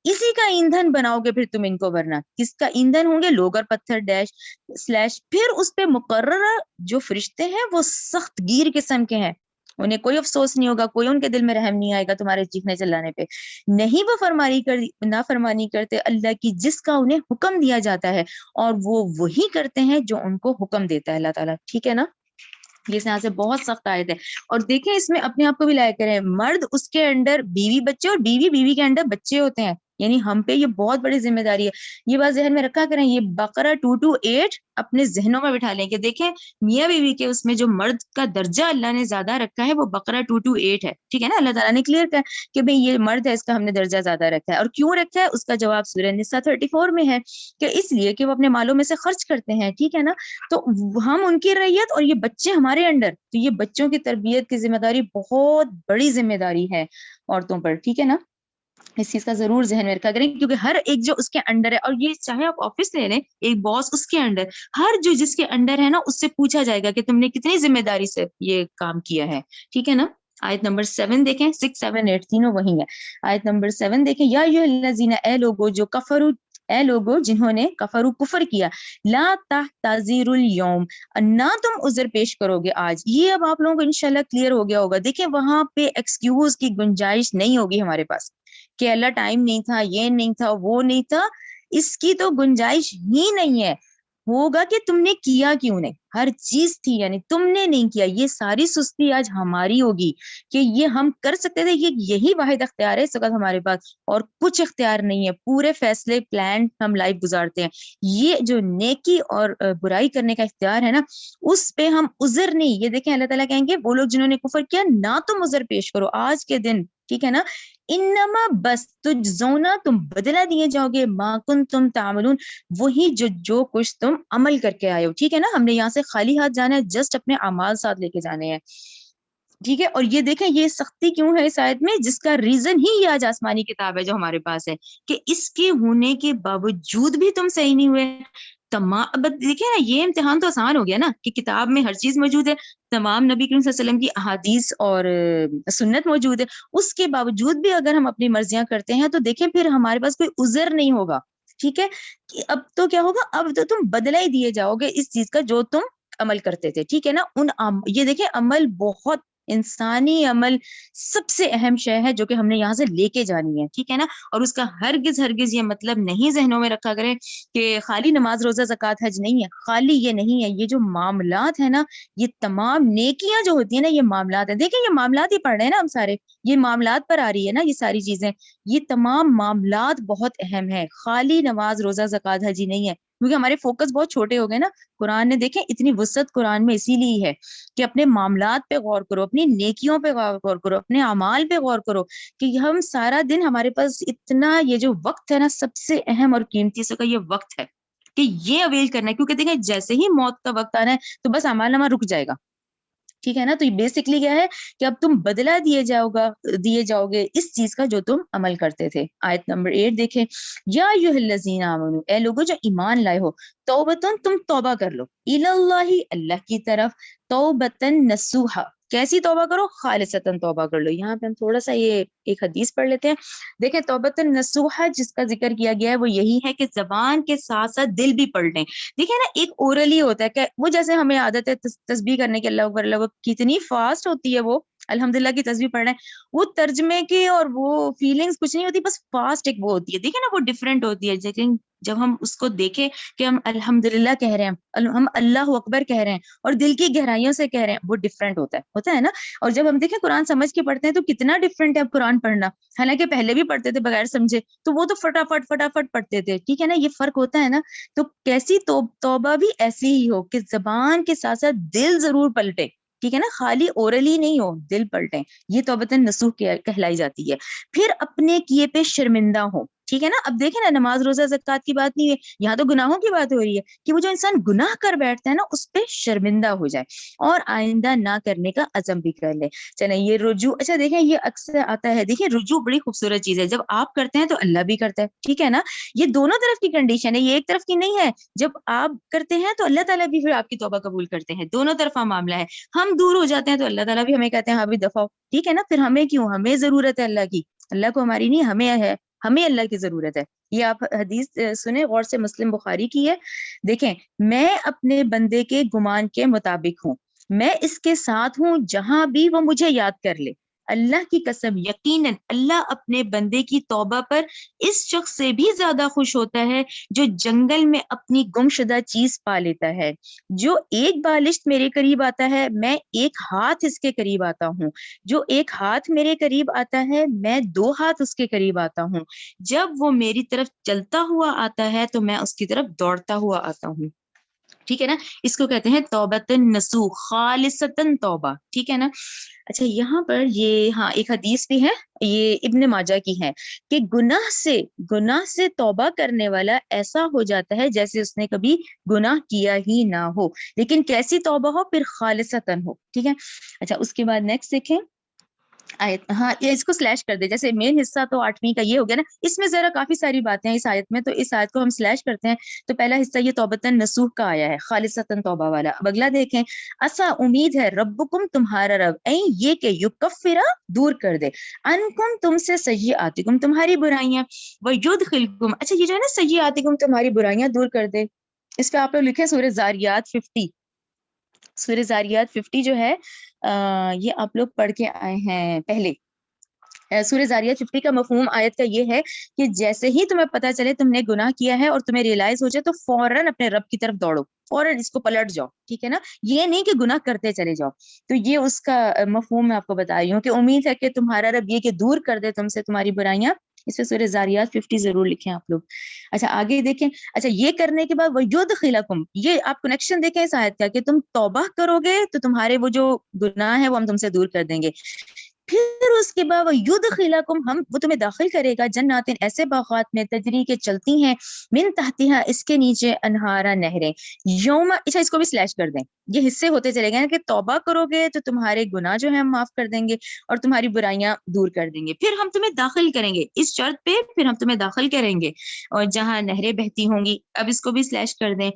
اسی کا ایندھن بناؤ گے پھر تم ان کو، ورنہ کس کا ایندھن ہوں گے؟ لوگ اور پتھر، ڈیش سلیش. پھر اس پہ مقررہ جو فرشتے ہیں وہ سخت گیر قسم کے ہیں، انہیں کوئی افسوس نہیں ہوگا، کوئی ان کے دل میں رحم نہیں آئے گا تمہارے چیخنے چلانے پہ. نہیں وہ نافرمانی کرتے اللہ کی، جس کا انہیں حکم دیا جاتا ہے، اور وہ وہی کرتے ہیں جو ان کو حکم دیتا ہے اللہ تعالیٰ. ٹھیک ہے نا، یہ یہاں سے بہت سخت آیت ہے. اور دیکھیں اس میں اپنے آپ کو بھی لایا کریں، مرد اس کے انڈر بیوی بچے، اور بیوی کے انڈر بچے ہوتے ہیں. یعنی ہم پہ یہ بہت بڑی ذمہ داری ہے. یہ بات ذہن میں رکھا کریں. یہ بقرہ 228 اپنے ذہنوں میں بٹھا لیں کہ دیکھیں میاں بیوی کے اس میں جو مرد کا درجہ اللہ نے زیادہ رکھا ہے وہ بقرہ 228 ہے. ٹھیک ہے نا, اللہ تعالیٰ نے کلیئر کیا کہ بھئی یہ مرد ہے, اس کا ہم نے درجہ زیادہ رکھا ہے. اور کیوں رکھا ہے اس کا جواب سورہ نساء 34 میں ہے کہ اس لیے کہ وہ اپنے مالوں میں سے خرچ کرتے ہیں. ٹھیک ہے نا, تو ہم ان کی رعیت اور یہ بچے ہمارے انڈر, تو یہ بچوں کی تربیت کی ذمہ داری بہت بڑی ذمہ داری ہے عورتوں پر. ٹھیک ہے نا, اس چیز کا ضرور ذہن میں رکھا کریں کیونکہ ہر ایک جو اس کے انڈر ہے, اور یہ چاہے آپ آفس لے لیں, ایک باس اس کے انڈر, ہر جو جس کے انڈر ہے نا اس سے پوچھا جائے گا کہ تم نے کتنی ذمہ داری سے یہ کام کیا ہے. ٹھیک ہے نا. آیت نمبر 7 دیکھیں, 6 7 8 تینوں وہی ہے. آیت نمبر 7 دیکھیں, یا ایھا الذین, اے لوگو جو کفروا, اے لوگو جنہوں نے کفروا کفر کیا, لا تعتذروا اليوم, نہ تم عذر پیش کرو گے آج. یہ اب آپ لوگوں کو انشاءاللہ کلیئر ہو گیا ہوگا. دیکھیں وہاں پہ ایکسکیوز کی گنجائش نہیں ہوگی ہمارے پاس کہ اللہ ٹائم نہیں تھا, یہ نہیں تھا, وہ نہیں تھا, اس کی تو گنجائش ہی نہیں ہے. ہوگا کہ تم نے کیا کیوں نہیں, ہر چیز تھی یعنی تم نے نہیں کیا. یہ ساری سستی آج ہماری ہوگی کہ یہ ہم کر سکتے تھے, یہی واحد اختیار ہے اس وقت ہمارے پاس, اور کچھ اختیار نہیں ہے. پورے فیصلے پلان ہم لائف گزارتے ہیں. یہ جو نیکی اور برائی کرنے کا اختیار ہے نا, اس پہ ہم عذر نہیں. یہ دیکھیں اللہ تعالیٰ کہیں گے وہ لوگ جنہوں نے کفر کیا نہ تم عذر پیش کرو آج کے دن. ٹھیک ہے نا, انما بس تجزونا, تم بدلہ دیے جاؤ گے, ما کنتم تعملون, وہی جو کچھ تم عمل کر کے آئے ہو. ٹھیک ہے نا, ہم نے یہاں سے خالی ہاتھ جانا ہے, جسٹ اپنے اعمال ساتھ لے کے جانے ہیں. ٹھیک ہے, اور یہ دیکھیں یہ سختی کیوں ہے اس آیت میں, جس کا ریزن ہی یہ آج آسمانی کتاب ہے جو ہمارے پاس ہے کہ اس کے ہونے کے باوجود بھی تم صحیح نہیں ہوئے. تمام دیکھیں نا, یہ امتحان تو آسان ہو گیا نا کہ کتاب میں ہر چیز موجود ہے, تمام نبی کریم صلی اللہ علیہ وسلم کی احادیث اور سنت موجود ہے. اس کے باوجود بھی اگر ہم اپنی مرضیاں کرتے ہیں تو دیکھیں پھر ہمارے پاس کوئی عذر نہیں ہوگا. ٹھیک ہے, کہ اب تو کیا ہوگا, اب تو تم بدلہ ہی دیے جاؤ گے اس چیز کا جو تم عمل کرتے تھے. ٹھیک ہے نا, یہ دیکھیں عمل بہت, انسانی عمل سب سے اہم شے ہے جو کہ ہم نے یہاں سے لے کے جانی ہے. ٹھیک ہے نا, اور اس کا ہرگز یہ مطلب نہیں ذہنوں میں رکھا کرے کہ خالی نماز روزہ زکوٰۃ حج نہیں ہے, خالی یہ نہیں ہے. یہ جو معاملات ہے نا, یہ تمام نیکیاں جو ہوتی ہیں نا, یہ معاملات ہیں. دیکھیں یہ معاملات ہی پڑھ رہے ہیں نا ہم سارے, یہ معاملات پر آ رہی ہے نا یہ ساری چیزیں. یہ تمام معاملات بہت اہم ہے, خالی نماز روزہ زکوٰۃ حج ہی نہیں ہے, کیونکہ ہمارے فوکس بہت چھوٹے ہو گئے نا. قرآن نے دیکھیں اتنی وسعت قرآن میں اسی لیے ہے کہ اپنے معاملات پہ غور کرو, اپنی نیکیوں پہ غور کرو, اپنے اعمال پہ غور کرو, کہ ہم سارا دن, ہمارے پاس اتنا یہ جو وقت ہے نا, سب سے اہم اور قیمتی سے کا یہ وقت ہے کہ یہ اویل کرنا ہے. کیونکہ دیکھیں جیسے ہی موت کا وقت آنا ہے تو بس اعمال نامہ رک جائے گا. ٹھیک ہے نا, تو یہ بیسکلی کیا ہے کہ اب تم بدلہ دیے جاؤ گے اس چیز کا جو تم عمل کرتے تھے. آیت نمبر 8 دیکھیں, یا ایھا الذین آمنوا, اے لوگوں جو ایمان لائے ہو, توبتن, تم توبہ کر لو, اللہ, اللہ کی طرف, توبتن نصوحا, کیسی توبہ کرو, خالصتاً توبہ کر لو. یہاں پہ ہم تھوڑا سا یہ ایک حدیث پڑھ لیتے ہیں. دیکھیں توبتن نصوحا جس کا ذکر کیا گیا ہے وہ یہی ہے کہ زبان کے ساتھ ساتھ دل بھی پڑھ لیں. دیکھیں نا, ایک اورلی ہوتا ہے کہ وہ جیسے ہمیں عادت ہے تسبیح کرنے کی, اللہ اکبر اللہ اکبر, کتنی فاسٹ ہوتی ہے وہ, الحمدللہ کی تسبیح پڑھ رہے ہیں, وہ ترجمے کی اور وہ فیلنگز کچھ نہیں ہوتی, بس فاسٹ ایک وہ ہوتی ہے. دیکھیں نا وہ ڈفرینٹ ہوتی ہے. لیکن جب ہم اس کو دیکھیں کہ ہم الحمدللہ کہہ رہے ہیں, ہم اللہ اکبر کہہ رہے ہیں اور دل کی گہرائیوں سے کہہ رہے ہیں, وہ ڈفرینٹ ہوتا ہے نا. اور جب ہم دیکھیں قرآن سمجھ کے پڑھتے ہیں تو کتنا ڈفرینٹ ہے اب قرآن پڑھنا, حالانکہ پہلے بھی پڑھتے تھے بغیر سمجھے, تو وہ تو فٹافٹ پڑھتے تھے. ٹھیک ہے نا, یہ فرق ہوتا ہے نا. تو کیسی توبہ بھی ایسی ہی ہو کہ زبان کے ساتھ ساتھ دل ضرور پلٹے. ٹھیک ہے نا, خالی اورلی نہیں ہو, دل پلٹیں, یہ توبتن نصوح کہلائی جاتی ہے. پھر اپنے کیے پہ شرمندہ ہو. ٹھیک ہے نا, اب دیکھیں نا, نماز روزہ زکوٰۃ کی بات نہیں ہے یہاں, تو گناہوں کی بات ہو رہی ہے کہ وہ جو انسان گناہ کر بیٹھتا ہے نا اس پہ شرمندہ ہو جائے اور آئندہ نہ کرنے کا عزم بھی کر لے. چلیں یہ رجوع, اچھا دیکھیں یہ اکثر آتا ہے, دیکھیں رجوع بڑی خوبصورت چیز ہے, جب آپ کرتے ہیں تو اللہ بھی کرتا ہے. ٹھیک ہے نا, یہ دونوں طرف کی کنڈیشن ہے, یہ ایک طرف کی نہیں ہے. جب آپ کرتے ہیں تو اللہ تعالیٰ بھی پھر آپ کی توبہ قبول کرتے ہیں, دونوں طرفہ معاملہ ہے. ہم دور ہو جاتے ہیں تو اللہ تعالیٰ بھی ہمیں کہتے ہیں ہاں بھی دفعہ. ٹھیک ہے نا, پھر ہمیں کیوں, ہمیں ضرورت ہے اللہ کی, اللہ کو ہماری نہیں, ہمیں ہے, ہمیں اللہ کی ضرورت ہے. یہ آپ حدیث سنیں غور سے, مسلم بخاری کی ہے. دیکھیں, میں اپنے بندے کے گمان کے مطابق ہوں, میں اس کے ساتھ ہوں جہاں بھی وہ مجھے یاد کر لے. اللہ کی قسم یقیناً اللہ اپنے بندے کی توبہ پر اس شخص سے بھی زیادہ خوش ہوتا ہے جو جنگل میں اپنی گمشدہ چیز پا لیتا ہے. جو ایک بالشت میرے قریب آتا ہے میں ایک ہاتھ اس کے قریب آتا ہوں. جو ایک ہاتھ میرے قریب آتا ہے میں 2 ہاتھ اس کے قریب آتا ہوں. جب وہ میری طرف چلتا ہوا آتا ہے تو میں اس کی طرف دوڑتا ہوا آتا ہوں. ٹھیک ہے نا, اس کو کہتے ہیں توبتن نسوخ, خالصتن توبہ. ٹھیک ہے نا. اچھا یہاں پر یہ ہاں ایک حدیث بھی ہے, یہ ابن ماجہ کی ہے کہ گناہ سے توبہ کرنے والا ایسا ہو جاتا ہے جیسے اس نے کبھی گناہ کیا ہی نہ ہو, لیکن کیسی توبہ ہو, پھر خالصتن ہو. ٹھیک ہے. اچھا اس کے بعد نیکسٹ دیکھیں آیت, ہاں یہ اس کو سلیش کر دے, جیسے مین حصہ تو 8ویں کا یہ ہو گیا نا, اس میں ذرا کافی ساری باتیں ہیں اس آیت میں, تو اس آیت کو ہم سلیش کرتے ہیں. تو پہلا حصہ یہ توبتن نسوخ کا آیا ہے, خالصتن توبہ والا. اب اگلا دیکھیں, اسا امید ہے ربکم تمہارا رب, یہ کہ یکفرا دور کر دے, انکم تم سے سیئاتکم تمہاری برائیاں, ویدخلکم, اچھا یہ جو ہے نا سیئاتکم تمہاری برائیاں دور کر دے, اس پہ آپ لوگ لکھیں سورہ زاریات 50. سورہ زاریات 50 جو ہے یہ آپ لوگ پڑھ کے آئے ہیں پہلے. سورہ زاریات 50 کا مفہوم آیت کا یہ ہے کہ جیسے ہی تمہیں پتا چلے تم نے گناہ کیا ہے اور تمہیں ریئلائز ہو جائے تو فوراً اپنے رب کی طرف دوڑو, فوراً اس کو پلٹ جاؤ. ٹھیک ہے نا, یہ نہیں کہ گناہ کرتے چلے جاؤ. تو یہ اس کا مفہوم میں آپ کو بتا رہی ہوں کہ امید ہے کہ تمہارا رب یہ کہ دور کر دے تم سے تمہاری برائیاں. اس پہ سورہ زاریات 50 ضرور لکھیں آپ لوگ. اچھا آگے دیکھیں, اچھا یہ کرنے کے بعد وَيُدْخِلَكُمْ, یہ آپ کنیکشن دیکھیں اس آیت کا کہ تم توبہ کرو گے تو تمہارے وہ جو گناہ ہے وہ ہم تم سے دور کر دیں گے. پھر اس کے بعد وَيُدْخِلَكُمْ, وہ تمہیں داخل کرے گا جنات, ایسے باغات میں تجری کے چلتی ہیں, من تحتہا, اس کے نیچے, انہارا, نہریں. یوم, اچھا اس کو بھی سلیش کر دیں, یہ حصے ہوتے چلے گئے کہ توبہ کرو گے تو تمہارے گناہ جو ہیں ہم معاف کر دیں گے اور تمہاری برائیاں دور کر دیں گے. پھر ہم تمہیں داخل کریں گے اس شرط پہ, پھر ہم تمہیں داخل کریں گے اور جہاں نہریں بہتی ہوں گی. اب اس کو بھی سلیش کر دیں,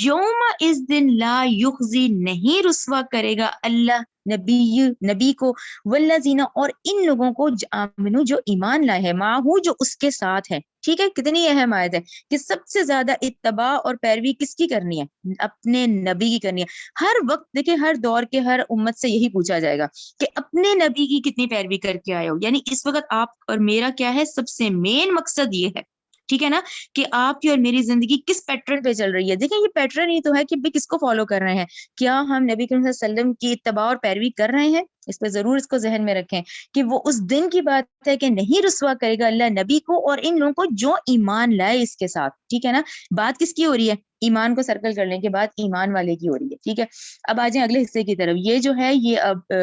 یوم, اس دن, لا یخزی, نہیں رسوا کرے گا اللہ نبی کو, والذین, اور ان لوگوں کو, آمنو, جو ایمان لائے ہیں, معہو, جو اس کے ساتھ ہے. ٹھیک ہے, کتنی اہم آیت ہے کہ سب سے زیادہ اتباع اور پیروی کس کی کرنی ہے, اپنے نبی کی کرنی ہے. ہر وقت دیکھیں, ہر دور کے ہر امت سے یہی پوچھا جائے گا کہ اپنے نبی کی کتنی پیروی کر کے آئے ہو. یعنی اس وقت آپ اور میرا کیا ہے, سب سے مین مقصد یہ ہے, ٹھیک ہے نا, کہ آپ کی اور میری زندگی کس پیٹرن پہ چل رہی ہے. دیکھیں یہ پیٹرن ہی تو ہے کہ کس کو فالو کر رہے ہیں. کیا ہم نبی کریم صلی اللہ علیہ وسلم کی اتباع اور پیروی کر رہے ہیں؟ اس پہ ضرور اس کو ذہن میں رکھیں کہ وہ اس دن کی بات ہے کہ نہیں رسوا کرے گا اللہ نبی کو اور ان لوگوں کو جو ایمان لائے اس کے ساتھ. ٹھیک ہے نا, بات کس کی ہو رہی ہے, ایمان کو سرکل کرنے کے بعد ایمان والے کی ہو رہی ہے. ٹھیک ہے, اب آ جائیں اگلے حصے کی طرف. یہ جو ہے یہ اب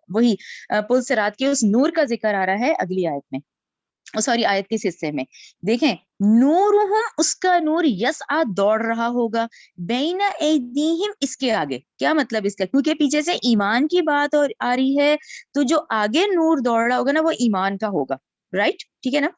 وہی پل صراط کے اس نور کا ذکر آ رہا ہے اگلی آیت میں, سوری آیت کے اس حصے میں. دیکھیں, نورہم, اس کا نور, یسعا, دوڑ رہا ہوگا, بین ایدیہم, اس کے آگے. کیا مطلب اس کا, کیونکہ پیچھے سے ایمان کی بات اور آ رہی ہے تو جو آگے نور دوڑ رہا ہوگا نا وہ ایمان کا ہوگا, رائٹ. ٹھیک ہے نا,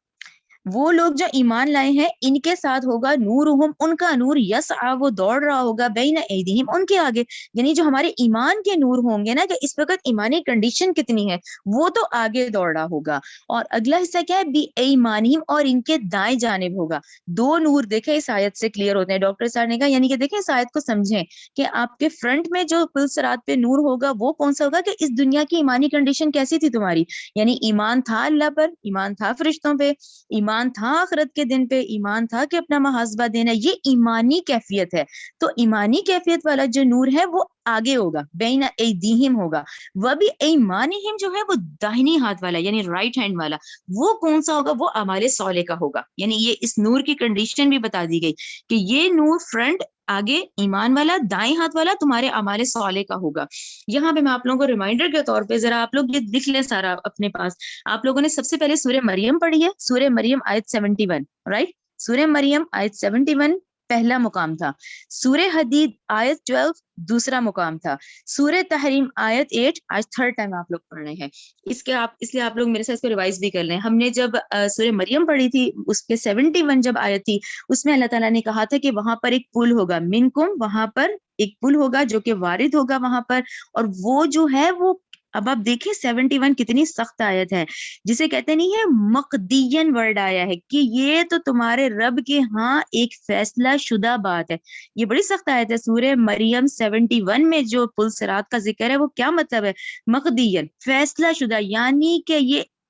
وہ لوگ جو ایمان لائے ہیں ان کے ساتھ ہوگا نورہم, ان کا نور, یسعا, وہ دوڑ رہا ہوگا, بین ایدیہم, ان کے آگے. یعنی جو ہمارے ایمان کے نور ہوں گے نا, کہ اس وقت ایمانی کنڈیشن کتنی ہے, وہ تو آگے دوڑ رہا ہوگا. اور اگلا حصہ کیا ہے, بی ایمانہم, اور ان کے دائیں جانب ہوگا. 2 نور دیکھیں اس آیت سے کلیئر ہوتے ہیں. ڈاکٹر صاحب نے کہا یعنی کہ دیکھیں اس آیت کو سمجھیں کہ آپ کے فرنٹ میں جو پل صراط پہ نور ہوگا وہ کون سا ہوگا, کہ اس دنیا کی ایمانی کنڈیشن کیسی تھی تمہاری. یعنی ایمان تھا اللہ پر, ایمان تھا فرشتوں پہ, ایمان تھا آخرت کے دن پہ, ایمان تھا کہ اپنا محاسبہ دینا, یہ ایمانی کیفیت ہے. تو ایمانی کیفیت والا جو نور ہے وہ آگے ہوگا, بین ایدیہم ہوگا. وہ بھی ایمانہم جو ہے وہ داہنی ہاتھ والا یعنی رائٹ ہینڈ والا, وہ کون سا ہوگا, وہ اعمال صالح کا ہوگا. یعنی یہ اس نور کی کنڈیشن بھی بتا دی گئی کہ یہ نور فرنٹ آگے ایمان والا, دائیں ہاتھ والا تمہارے اعمال صالح کا ہوگا. یہاں پہ میں آپ لوگوں کو ریمائنڈر کے طور پہ ذرا آپ لوگ یہ لکھ لیں سارا اپنے پاس. آپ لوگوں نے سب سے پہلے سورہ مریم پڑھی ہے, سورہ مریم آیت 71, رائٹ. سورہ مریم آیت 71 پہلا مقام تھا. سورہ حدید آیت 12 دوسرا مقام تھا. سورہ تحریم آیت 8 آج تھرڈ ٹائم آپ لوگ پڑھ رہے ہیں. اس لیے آپ لوگ میرے ساتھ اس کو ریوائز بھی کر لیں. ہم نے جب سورہ مریم پڑھی تھی اس کے 71 جب آیت تھی, اس میں اللہ تعالیٰ نے کہا تھا کہ وہاں پر ایک پل ہوگا, منکم, وہاں پر ایک پل ہوگا جو کہ وارد ہوگا وہاں پر, اور وہ جو ہے وہ اب آپ دیکھیں 71 کتنی سخت آیت ہے، جسے کہتے نہیں ہے مقدین ورڈ آیا ہے کہ یہ تو تمہارے رب کے ہاں ایک فیصلہ شدہ بات ہے. یہ بڑی سخت آیت ہے. سورہ مریم 71 میں جو پل صراط کا ذکر ہے وہ کیا مطلب ہے؟ مقدین، فیصلہ شدہ، یعنی کہ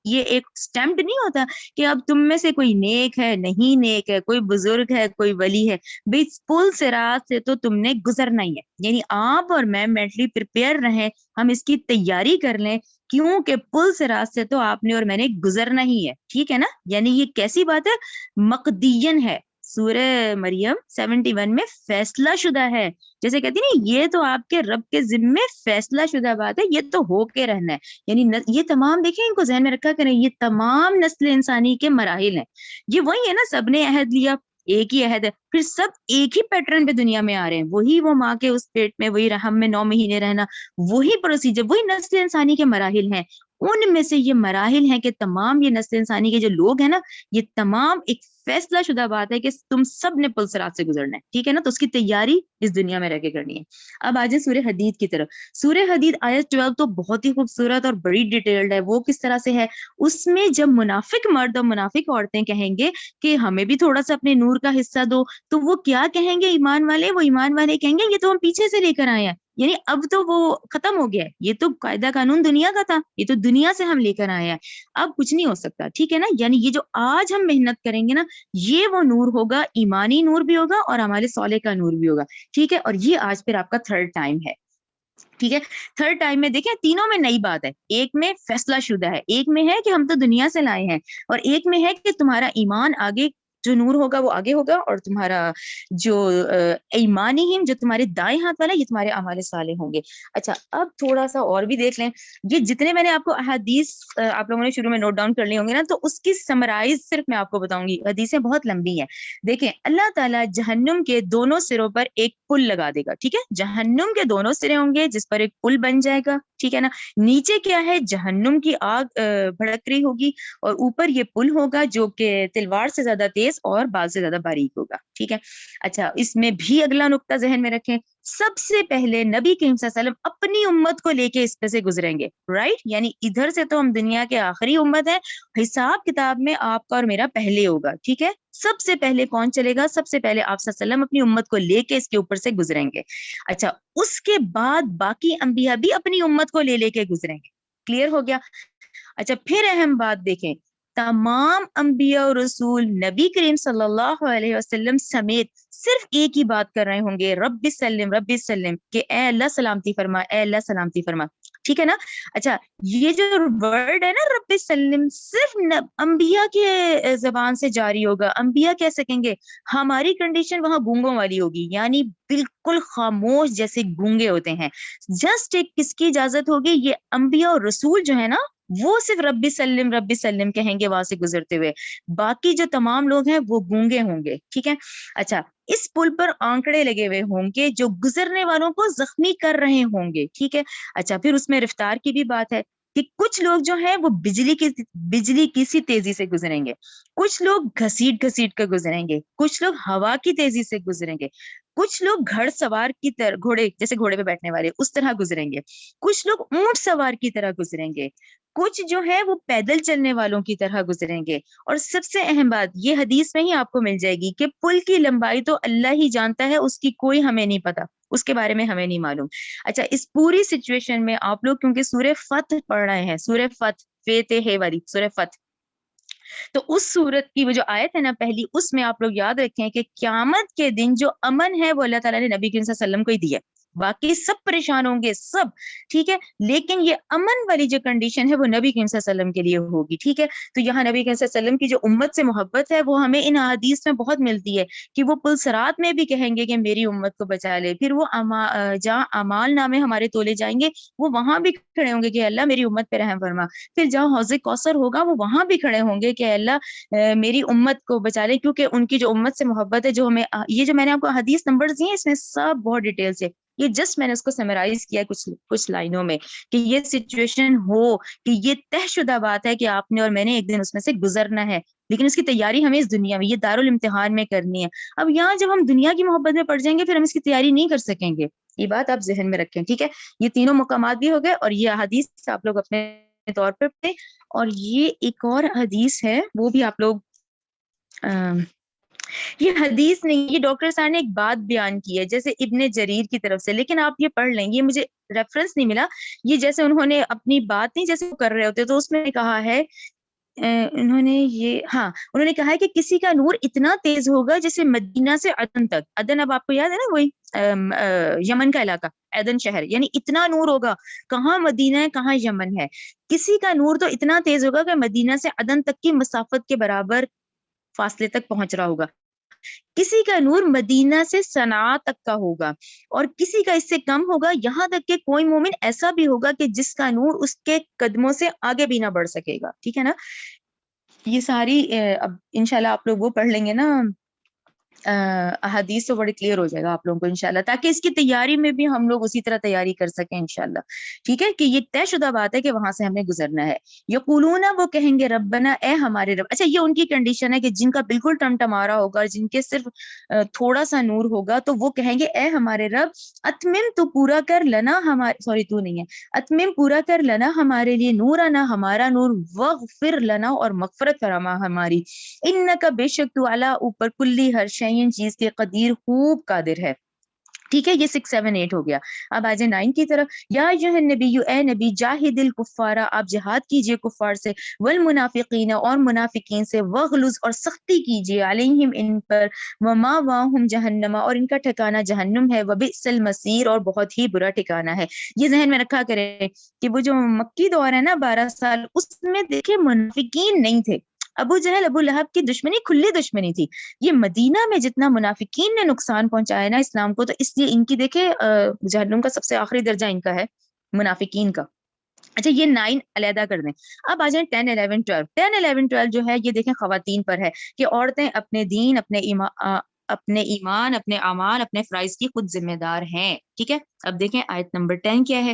یہ ایک سٹیمپڈ نہیں ہوتا کہ اب تم میں سے کوئی نیک ہے نہیں نیک ہے، کوئی بزرگ ہے کوئی ولی ہے، بھئی پل صراط سے تو تم نے گزرنا ہی ہے. یعنی آپ اور میں مینٹلی پریپیئر رہیں، ہم اس کی تیاری کر لیں، کیونکہ پل صراط سے تو آپ نے اور میں نے گزرنا ہی ہے. ٹھیک ہے نا؟ یعنی یہ کیسی بات ہے؟ مقدین ہے. سورہ مریم 71 میں فیصلہ شدہ ہے. جیسے کہتی نا یہ تو آپ کے رب کے ذمے فیصلہ شدہ بات ہے، یہ تو ہو کے رہنا ہے. یعنی یہ تمام دیکھیں، ان کو ذہن میں رکھا کریں، یہ تمام نسل انسانی کے مراحل ہیں. یہ وہی ہے نا، سب نے عہد لیا، ایک ہی عہد ہے، پھر سب ایک ہی پیٹرن پہ دنیا میں آ رہے ہیں. وہی وہ ماں کے اس پیٹ میں، وہی رحم میں 9 مہینے رہنا، وہی پروسیجر، وہی نسل انسانی کے مراحل ہیں. ان میں سے یہ مراحل ہیں کہ تمام یہ نسل انسانی کے جو لوگ ہیں نا، یہ تمام ایک فیصلہ شدہ بات ہے کہ تم سب نے پل صراط سے گزرنا ہے. ٹھیک ہے نا؟ تو اس کی تیاری اس دنیا میں رہ کے کرنی ہے. اب آ جائیں سورہ حدید کی طرف. سورہ حدید آیت 12 تو بہت ہی خوبصورت اور بڑی ڈیٹیلڈ ہے. وہ کس طرح سے ہے؟ اس میں جب منافق مرد اور منافق عورتیں کہیں گے کہ ہمیں بھی تھوڑا سا اپنے نور کا حصہ دو، تو وہ کیا کہیں گے؟ ایمان والے، وہ ایمان والے کہیں گے یہ تو ہم پیچھے سے لے کر آئے ہیں. یعنی اب تو وہ ختم ہو گیا ہے، یہ تو قاعدہ قانون دنیا کا تھا، یہ تو دنیا سے ہم لے کر آئے ہیں، اب کچھ نہیں ہو سکتا. ٹھیک ہے نا؟ یعنی یہ جو آج ہم محنت کریں گے نا، یہ وہ نور ہوگا، ایمانی نور بھی ہوگا اور ہمارے صالح کا نور بھی ہوگا. ٹھیک ہے؟ اور یہ آج پھر آپ کا تھرڈ ٹائم ہے. ٹھیک ہے؟ تھرڈ ٹائم میں دیکھیں تینوں میں نئی بات ہے. ایک میں فیصلہ شدہ ہے، ایک میں ہے کہ ہم تو دنیا سے لائے ہیں، اور ایک میں ہے کہ تمہارا ایمان آگے جو نور ہوگا وہ آگے ہوگا، اور تمہارا جو ایمانہم، جو تمہارے دائیں ہاتھ والا، یہ تمہارے اعمال صالح ہوں گے. اچھا اب تھوڑا سا اور بھی دیکھ لیں. یہ جتنے میں نے آپ کو احادیث آپ لوگوں نے شروع میں نوٹ ڈاؤن کر لی ہوں گے نا، تو اس کی سمرائز صرف میں آپ کو بتاؤں گی. حدیثیں بہت لمبی ہیں. دیکھیں اللہ تعالیٰ جہنم کے دونوں سروں پر ایک پل لگا دے گا. ٹھیک ہے؟ جہنم کے دونوں سرے ہوں گے جس پر ایک پل بن جائے گا. ٹھیک ہے نا؟ نیچے کیا ہے؟ جہنم کی آگ بھڑک رہی ہوگی، اور اوپر یہ پل ہوگا جو کہ تلوار سے زیادہ تیز اور بال سے زیادہ باریک ہوگا. ٹھیک ہے؟ اچھا اس میں بھی اگلا نقطہ ذہن میں رکھیں، سب سے پہلے نبی کریم صلی اللہ علیہ وسلم اپنی امت کو لے کے اس پہ سے گزریں گے. رائٹ؟ یعنی ادھر سے تو ہم دنیا کے آخری امت ہیں، حساب کتاب میں آپ کا اور میرا پہلے ہوگا. ٹھیک ہے؟ سب سے پہلے کون چلے گا؟ سب سے پہلے آپ صلی اللہ علیہ وسلم اپنی امت کو لے کے اس کے اوپر سے گزریں گے. اچھا اس کے بعد باقی انبیاء بھی اپنی امت کو لے کے گزریں گے. کلیئر ہو گیا؟ اچھا پھر اہم بات دیکھیں، تمام انبیاء اور رسول نبی کریم صلی اللہ علیہ وسلم سمیت صرف ایک ہی بات کر رہے ہوں گے، رب سلم، کہ اے اللہ سلامتی فرما، اے اللہ سلامتی فرما. ٹھیک ہے نا؟ اچھا یہ جو ورڈ ہے نا رب سلم، صرف انبیاء کے زبان سے جاری ہوگا. انبیاء کہہ سکیں گے. ہماری کنڈیشن وہاں گونگوں والی ہوگی، یعنی بالکل خاموش جیسے گونگے ہوتے ہیں. جسٹ ایک کس کی اجازت ہوگی؟ یہ انبیاء اور رسول جو ہے نا، وہ صرف رب سلم کہیں گے وہاں سے گزرتے ہوئے. باقی جو تمام لوگ ہیں وہ گونگے ہوں گے. ٹھیک ہے؟ اچھا اس پل پر آنکڑے لگے ہوئے ہوں گے جو گزرنے والوں کو زخمی کر رہے ہوں گے. ٹھیک ہے؟ اچھا پھر اس میں رفتار کی بھی بات ہے کہ کچھ لوگ جو ہیں وہ بجلی کی سی تیزی سے گزریں گے، کچھ لوگ گھسیٹ کر گزریں گے، کچھ لوگ ہوا کی تیزی سے گزریں گے، کچھ لوگ گھڑ سوار کی طرح، گھوڑے جیسے گھوڑے پہ بیٹھنے والے اس طرح گزریں گے، کچھ لوگ اونٹ سوار کی طرح گزریں گے، کچھ جو ہے وہ پیدل چلنے والوں کی طرح گزریں گے. اور سب سے اہم بات یہ حدیث میں ہی آپ کو مل جائے گی کہ پل کی لمبائی تو اللہ ہی جانتا ہے، اس کی کوئی ہمیں نہیں پتا، اس کے بارے میں ہمیں نہیں معلوم. اچھا اس پوری سچویشن میں آپ لوگ کیونکہ سورہ فتح پڑھ رہے ہیں، سورہ فتح والی سورہ فتح، تو اس سورت کی وہ جو آیت ہے نا پہلی، اس میں آپ لوگ یاد رکھیں کہ قیامت کے دن جو امن ہے وہ اللہ تعالیٰ نے نبی کریم صلی اللہ علیہ وسلم کو ہی دیا. باقی سب پریشان ہوں گے سب. ٹھیک ہے؟ لیکن یہ امن والی جو کنڈیشن ہے وہ نبی کریم صلی اللہ علیہ وسلم کے لیے ہوگی. ٹھیک ہے؟ تو یہاں نبی کریم صلی اللہ علیہ وسلم کی جو امت سے محبت ہے وہ ہمیں ان احادیث میں بہت ملتی ہے کہ وہ پل صراط میں بھی کہیں گے کہ میری امت کو بچا لے. پھر وہ جہاں اعمال نامے ہمارے تولے جائیں گے وہ وہاں بھی کھڑے ہوں گے کہ اللہ میری امت پہ رحم فرما. پھر جہاں حوض کوثر ہوگا وہ وہاں بھی کھڑے ہوں گے کہ اللہ میری امت کو بچا لے، کیونکہ ان کی جو امت سے محبت ہے، جو ہمیں یہ جو میں نے آپ کو حدیث نمبر دیے اس میں سب بہت ڈیٹیل سے یہ جسٹ میں نے اس کو سمرائز کیا کچھ لائنوں میں کہ یہ سچویشن ہو کہ یہ طے شدہ بات ہے کہ آپ نے اور میں نے ایک دن اس میں سے گزرنا ہے، لیکن اس کی تیاری ہمیں اس دنیا میں، یہ دارالامتحان میں کرنی ہے. اب یہاں جب ہم دنیا کی محبت میں پڑ جائیں گے پھر ہم اس کی تیاری نہیں کر سکیں گے. یہ بات آپ ذہن میں رکھیں، ٹھیک ہے. یہ تینوں مقامات بھی ہو گئے اور یہ حدیث آپ لوگ اپنے طور پہ پڑھیں. اور یہ ایک اور حدیث ہے وہ بھی آپ لوگ یہ حدیث نہیں، یہ ڈاکٹر صاحب نے ایک بات بیان کی ہے جیسے ابن جریر کی طرف سے، لیکن آپ یہ پڑھ لیں. یہ مجھے ریفرنس نہیں ملا، یہ جیسے انہوں نے اپنی بات نہیں جیسے وہ کر رہے ہوتے تو اس میں کہا ہے انہوں نے کہا ہے کہ کسی کا نور اتنا تیز ہوگا جیسے مدینہ سے عدن تک. عدن اب آپ کو یاد ہے نا، وہی یمن کا علاقہ، عدن شہر، یعنی اتنا نور ہوگا. کہاں مدینہ ہے کہاں یمن ہے. کسی کا نور تو اتنا تیز ہوگا کہ مدینہ سے عدن تک کی مسافت کے برابر فاصلے تک پہنچ رہا ہوگا. کسی کا نور مدینہ سے صنعاء تک کا ہوگا اور کسی کا اس سے کم ہوگا، یہاں تک کہ کوئی مومن ایسا بھی ہوگا کہ جس کا نور اس کے قدموں سے آگے بھی نہ بڑھ سکے گا. ٹھیک ہے نا. یہ ساری اب انشاءاللہ آپ لوگ وہ پڑھ لیں گے نا احادیث، تو بڑے کلیئر ہو جائے گا آپ لوگوں کو انشاءاللہ، تاکہ اس کی تیاری میں بھی ہم لوگ اسی طرح تیاری کر سکیں انشاءاللہ. ٹھیک ہے کہ یہ طے شدہ بات ہے کہ وہاں سے ہمیں گزرنا ہے. یقولون، وہ کہیں گے ربنا، اے ہمارے رب. اچھا یہ ان کی کنڈیشن ہے کہ جن کا بالکل ٹمٹمارا ہوگا اور جن کے صرف تھوڑا سا نور ہوگا تو وہ کہیں گے اے ہمارے رب اتمم، تو پورا کر لنا ہمارے، سوری تو نہیں ہے، اتمم پورا کر لنا ہمارے لیے نورنا، ہمارا نور، وغفر لنا اور مغفرت فرما ہماری، انک بے شک تو علی اوپر کلی ہر شیء چیز کے قدیر خوب قادر ہے. ٹھیک ہے. یہ 6 7 8 ہو گیا. اب آ جائیں 9 کی طرف. یا ایھا النبی، اے نبی، جاہد الکفار، آپ جہاد کیجئے کفار سے، والمنافقین، اور منافقین سے، وغلظ، اور سختی کیجئے، علیہم، ان پر، ومأواہم جہنم، اور ان کا ٹھکانہ جہنم ہے، وبئس المصیر، اور بہت ہی برا ٹھکانہ ہے. یہ ذہن میں رکھا کرے کہ وہ جو مکی دور ہے نا 12 سال، اس میں دیکھیں منافقین نہیں تھے. ابو جہل ابو لہب کی دشمنی کھلی دشمنی تھی. یہ مدینہ میں جتنا منافقین نے نقصان پہنچایا نا اسلام کو، تو اس لیے ان کی دیکھیں جہنم کا سب سے آخری درجہ ان کا ہے، منافقین کا. اچھا یہ 9 علیحدہ کر دیں. اب آ جائیں 10 11 12. 10 11 12 جو ہے یہ دیکھیں خواتین پر ہے کہ عورتیں اپنے دین، اپنے ایمان، اپنے اعمال، اپنے فرائض کی خود ذمہ دار ہیں. ٹھیک ہے. اب دیکھیں آیت نمبر 10 کیا ہے.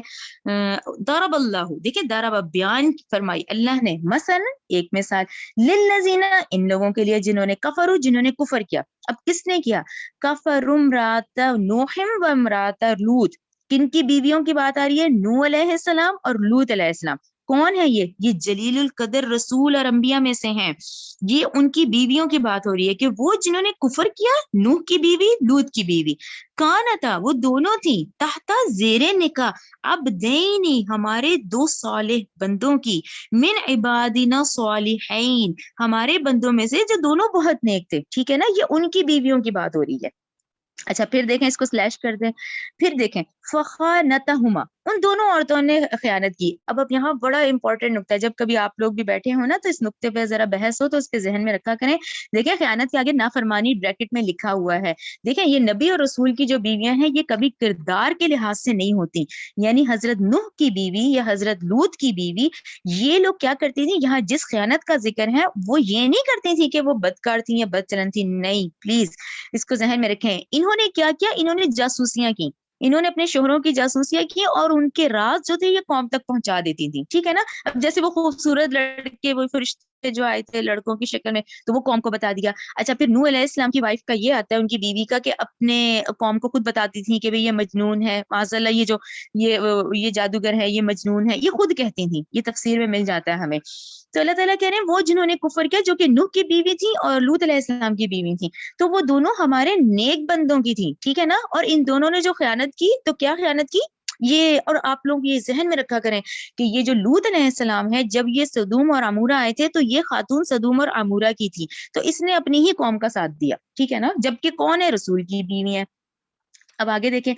ضرب اللہ، دیکھیں ضرب بیان فرمائی اللہ نے، مثلا ایک مثال، للذین، ان لوگوں کے لیے جنہوں نے کفروا، جنہوں نے کفر کیا. اب کس نے کیا؟ کفر امرات نوح و امرات لوط. کن کی بیویوں کی بات آ رہی ہے؟ نوح علیہ السلام اور لوط علیہ السلام. کون ہے یہ جلیل القدر رسول اور انبیاء میں سے ہیں. یہ ان کی بیویوں کی بات ہو رہی ہے کہ وہ جنہوں نے کفر کیا، نوح کی بیوی، لوط کی بیوی، کانتا، وہ دونوں تھیں، تحت زیر نکاح، عبدینی، ہمارے 2 صالح بندوں کی، من عبادنا صالحین، ہمارے بندوں میں سے جو دونوں بہت نیک تھے. ٹھیک ہے نا. یہ ان کی بیویوں کی بات ہو رہی ہے. اچھا پھر دیکھیں، اس کو سلیش کر دیں. پھر دیکھیں فخانتہما، ان دونوں عورتوں نے خیانت کی. اب یہاں بڑا امپورٹنٹ نقطہ ہے، جب کبھی آپ لوگ بھی بیٹھے ہو نا تو اس نقطے پہ ذرا بحث ہو تو اس کے ذہن میں رکھا کریں. دیکھیں خیانت کے آگے نافرمانی بریکٹ میں لکھا ہوا ہے. دیکھیں یہ نبی اور رسول کی جو بیویاں ہیں یہ کبھی کردار کے لحاظ سے نہیں ہوتی. یعنی حضرت نوح کی بیوی یا حضرت لوط کی بیوی، یہ لوگ کیا کرتی تھی، یہاں جس خیانت کا ذکر ہے وہ یہ نہیں کرتی تھی کہ وہ بدکار تھی یا بد چلن تھی. نہیں، پلیز اس کو ذہن میں رکھیں. انہوں نے کیا کیا؟ انہوں نے جاسوسیاں کی، انہوں نے اپنے شوہروں کی جاسوسیاں کی اور ان کے راز جو تھے یہ قوم تک پہنچا دیتی تھی. ٹھیک ہے نا. اب جیسے وہ خوبصورت لڑکے، وہ فرشتے جو آئے تھے لڑکوں کی شکل میں، تو وہ قوم کو بتا دیا. اچھا پھر نوح علیہ السلام کی وائف کا یہ آتا ہے، ان کی بیوی کا، کہ اپنے قوم کو خود بتاتی تھی کہ بھئی یہ مجنون ہے، معاذ اللہ، یہ جادوگر ہے، یہ مجنون ہے، یہ خود کہتی تھی. یہ تفسیر میں مل جاتا ہے ہمیں. تو اللہ تعالیٰ کہہ رہے ہیں وہ جنہوں نے کفر کیا، جو کہ نوح کی بیوی تھی اور لوط علیہ السلام کی بیوی تھی، تو وہ دونوں ہمارے نیک بندوں کی تھی. ٹھیک ہے نا. اور ان دونوں نے جو خیانت کی، تو کیا خیانت کی یہ، اور آپ لوگ یہ ذہن میں رکھا کریں کہ یہ جو لوط علیہ السلام ہے، جب یہ سدوم اور عمورہ آئے تھے تو یہ خاتون سدوم اور عمورہ کی تھی، تو اس نے اپنی ہی قوم کا ساتھ دیا. ٹھیک ہے نا. جبکہ کون ہے؟ رسول کی بیوی ہے. اب آگے دیکھیں،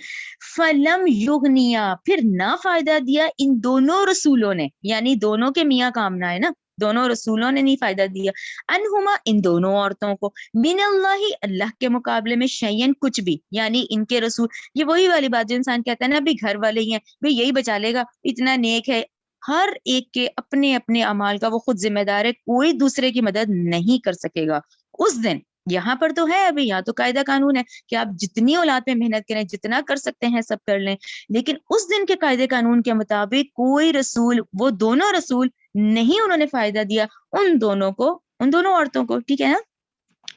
فلم یغنیا، پھر نہ فائدہ دیا ان دونوں رسولوں نے، یعنی دونوں کے میاں کامنا ہے نا، دونوں رسولوں نے نہیں فائدہ دیا، انہما، ان دونوں عورتوں کو، من اللہ، اللہ کے مقابلے میں، شیئن، کچھ بھی، یعنی ان کے رسول، یہ وہی والی بات جو انسان کہتا ہے نا ابھی گھر والے ہی ہیں، بھئی یہی بچا لے گا، اتنا نیک ہے. ہر ایک کے اپنے اپنے اعمال کا وہ خود ذمہ دار ہے، کوئی دوسرے کی مدد نہیں کر سکے گا. اس دن یہاں پر تو ہے ابھی، یہاں تو قاعدہ قانون ہے کہ آپ جتنی اولاد میں محنت کریں، جتنا کر سکتے ہیں سب کر لیں، لیکن اس دن کے قاعدے قانون کے مطابق کوئی رسول، وہ دونوں رسول نہیں انہوں نے فائدہ دیا ان دونوں کو، ان دونوں عورتوں کو، ٹھیک ہے نا.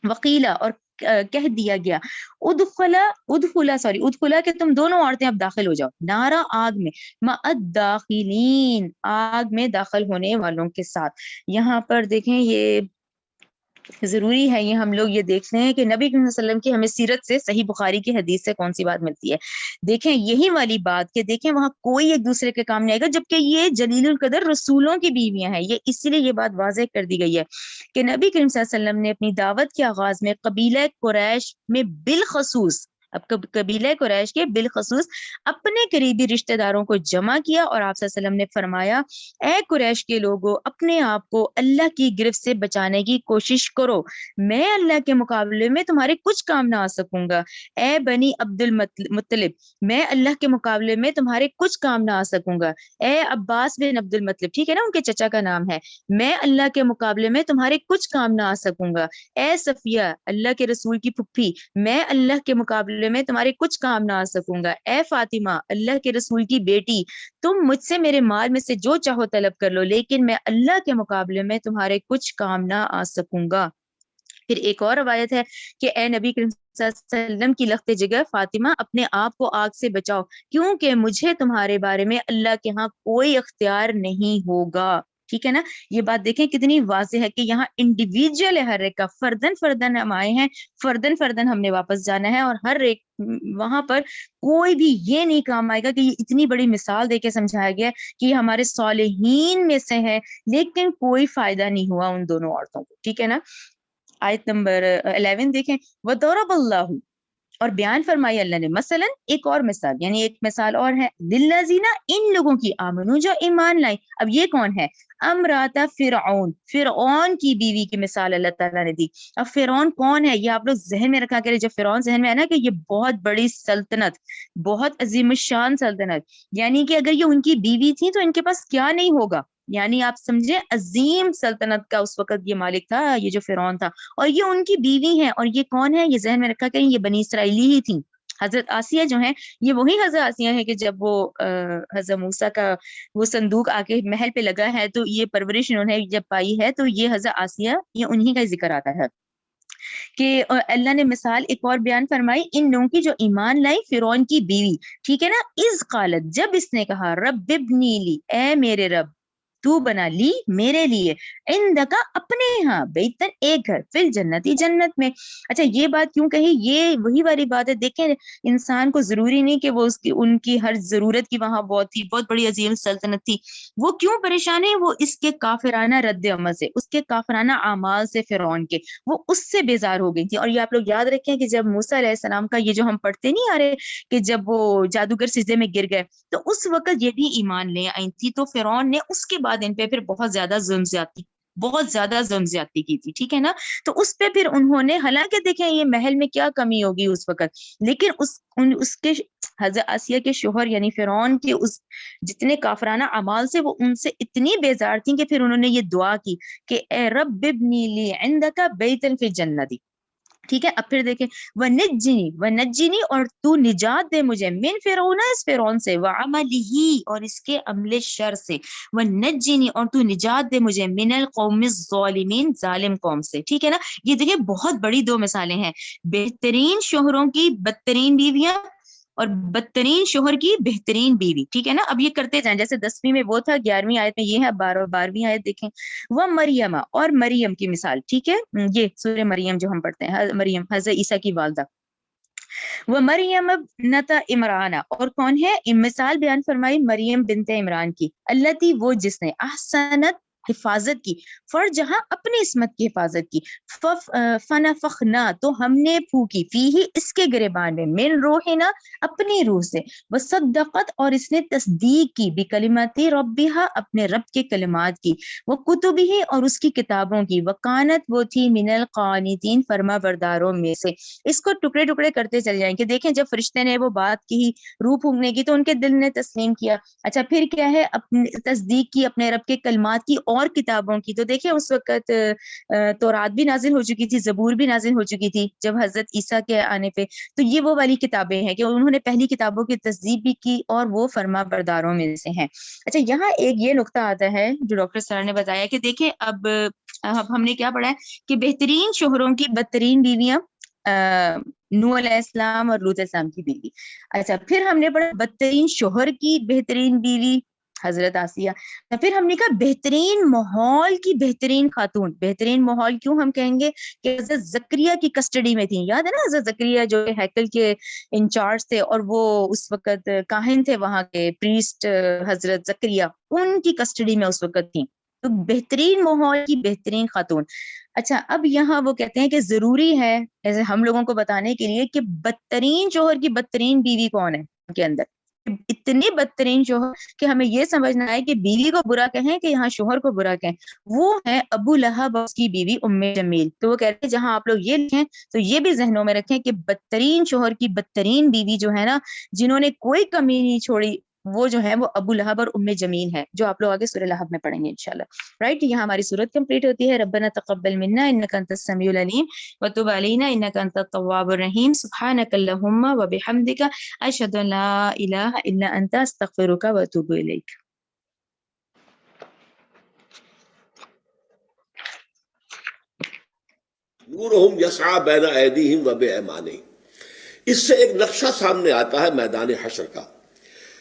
وکیلا، اور کہہ دیا گیا ادخلا کہ تم دونوں عورتیں اب داخل ہو جاؤ نارا آگ میں، مع الداخلین آگ میں داخل ہونے والوں کے ساتھ. یہاں پر دیکھیں یہ ضروری ہے، یہ ہم لوگ یہ دیکھ رہے ہیں کہ نبی صلی اللہ علیہ وسلم کی ہمیں سیرت سے، صحیح بخاری کی حدیث سے کون سی بات ملتی ہے. دیکھیں یہی والی بات کہ دیکھیں وہاں کوئی ایک دوسرے کے کام نہیں آئے گا، جبکہ یہ جلیل القدر رسولوں کی بیویاں ہیں. یہ اسی لیے یہ بات واضح کر دی گئی ہے کہ نبی کریم صلی اللہ علیہ وسلم نے اپنی دعوت کے آغاز میں قبیلہ قریش میں بالخصوص، اب قبیلہ قریش کے بالخصوص اپنے قریبی رشتہ داروں کو جمع کیا، اور آپ صلی اللہ علیہ وسلم نے فرمایا اے قریش کے لوگوں، اپنے آپ کو اللہ کی گرفت سے بچانے کی کوشش کرو، میں اللہ کے مقابلے میں تمہارے کچھ کام نہ آ سکوں گا. اے بنی عبد المطلب، میں اللہ کے مقابلے میں تمہارے کچھ کام نہ آ سکوں گا. اے عباس بن عبد المطلب، ٹھیک ہے نا، ان کے چچا کا نام ہے، میں اللہ کے مقابلے میں تمہارے کچھ کام نہ آ سکوں گا. اے صفیہ، اللہ کے رسول کی پھپھی، میں اللہ کے مقابلے میں تمہارے کچھ کام نہ آ سکوں گا. اے فاطمہ، اللہ کے رسول کی بیٹی، تم مجھ سے میرے مال میں سے جو چاہو طلب کر لو، لیکن میں اللہ کے مقابلے میں تمہارے کچھ کام نہ آ سکوں گا. پھر ایک اور روایت ہے کہ اے نبی کریم صلی اللہ علیہ وسلم کی لخت جگر فاطمہ، اپنے آپ کو آگ سے بچاؤ، کیونکہ مجھے تمہارے بارے میں اللہ کے ہاں کوئی اختیار نہیں ہوگا. ٹھیک ہے نا. یہ بات دیکھیں کتنی واضح ہے کہ یہاں انڈیویجول ہے، ہر ایک کا فردن فردن ہم آئے ہیں، فردن فردن ہم نے واپس جانا ہے، اور ہر ایک وہاں پر کوئی بھی یہ نہیں کام آئے گا کہ یہ اتنی بڑی مثال دے کے سمجھایا گیا کہ یہ ہمارے صالحین میں سے ہے، لیکن کوئی فائدہ نہیں ہوا ان دونوں عورتوں کو. ٹھیک ہے نا. آیت نمبر 11 دیکھیں، وَضَرَبَ اللَّهُ، اور بیان فرمائی اللہ نے، مثلا ایک اور مثال، یعنی ایک مثال اور ہے، للذین، ان لوگوں کی، آمنو جو ایمان لائیں. اب یہ کون ہے؟ امرات فرعون، فرعون کی بیوی کی مثال اللہ تعالیٰ نے دی. اب فرعون کون ہے؟ یہ آپ لوگ ذہن میں رکھا کریں، جب فرعون ذہن میں ہے نا کہ یہ بہت بڑی سلطنت، بہت عظیم الشان سلطنت، یعنی کہ اگر یہ ان کی بیوی تھی تو ان کے پاس کیا نہیں ہوگا. یعنی آپ سمجھے عظیم سلطنت کا اس وقت یہ مالک تھا، یہ جو فرعون تھا، اور یہ ان کی بیوی ہیں. اور یہ کون ہے؟ یہ ذہن میں رکھا کریں، یہ بنی اسرائیلی ہی تھیں. حضرت آسیہ جو ہیں، یہ وہی حضرت آسیہ ہیں کہ جب وہ حضرت موسیٰ کا وہ صندوق آ کے محل پہ لگا ہے تو یہ پرورش انہوں نے جب پائی ہے، تو یہ حضرت آسیہ، یہ انہی کا ذکر آتا ہے کہ اللہ نے مثال ایک اور بیان فرمائی، ان لوگوں کی جو ایمان لائی، فرعون کی بیوی. ٹھیک ہے نا. اذ قالت، جب اس نے کہا، رب ابنی لی، اے میرے رب، تو بنا لی میرے لیے، عندک، اپنے ہاں، بیتن، ایک گھر، فی الجنتی، جنت میں. اچھا یہ بات کیوں کہی؟ یہ وہی والی بات ہے. دیکھیں انسان کو ضروری نہیں کہ وہ ان کی ہر ضرورت کی وہاں بہت تھی، بہت بڑی عظیم سلطنت تھی. وہ کیوں پریشان ہے؟ وہ اس کے کافرانہ رد عمل سے، اس کے کافرانہ اعمال سے، فرعون کے، وہ اس سے بیزار ہو گئی تھی. اور یہ آپ لوگ یاد رکھیں کہ جب موسیٰ علیہ السلام کا یہ جو ہم پڑھتے نہیں آ رہے کہ جب وہ جادوگر سجدے میں گر گئے، تو اس وقت یہ بھی ایمان لے آئی تھی. تو فرعون نے اس کے بعد ان پہ پھر بہت زیادہ ظلم زیادتی کی تھی. ٹھیک ہے نا. تو اس پہ پھر انہوں نے، حالانکہ دیکھیں یہ محل میں کیا کمی ہوگی اس وقت، لیکن اس کے حضرت آسیہ کے شوہر یعنی فرعون کے اس جتنے کافرانہ اعمال سے، وہ ان سے اتنی بیزار تھیں کہ پھر انہوں نے یہ دعا کی کہ اے رب ابنی لی عندک بیتن فی الجنت. ٹھیک ہے. اب پھر دیکھیں، ونجنی، اور تو نجات دے مجھے، من فرعون، اس فرعون سے، وعملہ، اور اس کے عمل شر سے، ونجنی، اور تو نجات دے مجھے، من القوم الظالمین، ظالم قوم سے. ٹھیک ہے نا. یہ دیکھیں بہت بڑی دو مثالیں ہیں، بہترین شوہروں کی بدترین بیویاں، اور بدترین شوہر کی بہترین بیوی. ٹھیک ہے نا. اب یہ کرتے جائیں، جیسے 10ویں میں وہ تھا، 11ویں آیت میں یہ ہے، 12ویں آیت دیکھیں، وہ مریم، اور مریم کی مثال. ٹھیک ہے. یہ سورہ مریم جو ہم پڑھتے ہیں، مریم حضرت عیسیٰ کی والدہ. وہ مریم ابنت عمران، اور کون ہے؟ مثال بیان فرمائی مریم بنت عمران کی، اللتی، وہ جس نے، احسنت، حفاظت کی، فرجہا، اپنی عصمت کی حفاظت کی، فنفخنا، تو ہم نے پھونکی، فیہ، اس کے گریبان میں، من روحنا، اپنی روح سے، وصدقت، اور اس نے تصدیق کی، بکلمات ربہا، اپنے رب کے کلمات کی، وکتبہ، اور اس کی کتابوں کی، وکانت، وہ تھی، من القانتین، فرما برداروں میں سے. اس کو ٹکڑے ٹکڑے کرتے چلے جائیں کہ دیکھیں جب فرشتے نے وہ بات کی، روح پھونکنے کی، تو ان کے دل نے تسلیم کیا. اچھا پھر کیا ہے؟ اپنی تصدیق کی اپنے رب کے کلمات کی، اور کتابوں کی، تو دیکھیں اس وقت تورات بھی نازل ہو چکی تھی، زبور بھی نازل ہو چکی تھی جب حضرت عیسیٰ کے آنے پہ. تو یہ وہ والی کتابیں ہیں کہ انہوں نے پہلی کتابوں کی تصدیق بھی کی اور وہ فرما برداروں میں سے ہیں. اچھا یہاں ایک یہ نقطہ آتا ہے جو ڈاکٹر سر نے بتایا کہ دیکھیں اب ہم نے کیا پڑھا ہے کہ بہترین شوہروں کی بدترین بیویاں نوح علیہ السلام اور لوط علیہ السلام کی بیوی. اچھا پھر ہم نے پڑھا بدترین شوہر کی بہترین بیوی حضرت آسیہ. پھر ہم نے کہا بہترین ماحول کی بہترین خاتون. بہترین ماحول کیوں ہم کہیں گے کہ حضرت زکریا کی کسٹڈی میں تھی. یاد ہے نا حضرت زکریا جو ہیکل کے انچارج تھے اور وہ اس وقت کاہن تھے وہاں کے پریسٹ حضرت زکریا، ان کی کسٹڈی میں اس وقت تھی. تو بہترین ماحول کی بہترین خاتون. اچھا اب یہاں وہ کہتے ہیں کہ ضروری ہے ایسے ہم لوگوں کو بتانے کے لیے کہ بدترین شوہر کی بدترین بیوی کون ہے ان کے اندر. اتنی بدترین شوہر کہ ہمیں یہ سمجھنا ہے کہ بیوی کو برا کہیں کہ یہاں شوہر کو برا کہیں. وہ ہے ابو لہب اور اس کی بیوی ام جمیل. تو وہ کہتے ہیں جہاں آپ لوگ یہ لکھیں تو یہ بھی ذہنوں میں رکھیں کہ بدترین شوہر کی بدترین بیوی جو ہے نا، جنہوں نے کوئی کمی نہیں چھوڑی، وہ جو ہے وہ ابو لہب اور ام جمیل ہے، جو آپ لوگ آگے سورہ لہب میں پڑھیں گے انشاءاللہ. رائٹ، یہاں ہماری سورت کمپلیٹ ہوتی ہے. ربنا تقبل منا انک انت السمیع العلیم وتب علینا انک انت التواب الرحیم. سبحانک اللہم وبحمدک اشہد ان لا الہ الا انت استغفرک واتوب الیک. نورہم یسعی بین ایدیہم وبایمانہم. اس سے ایک نقشہ سامنے آتا ہے میدان حشر کا.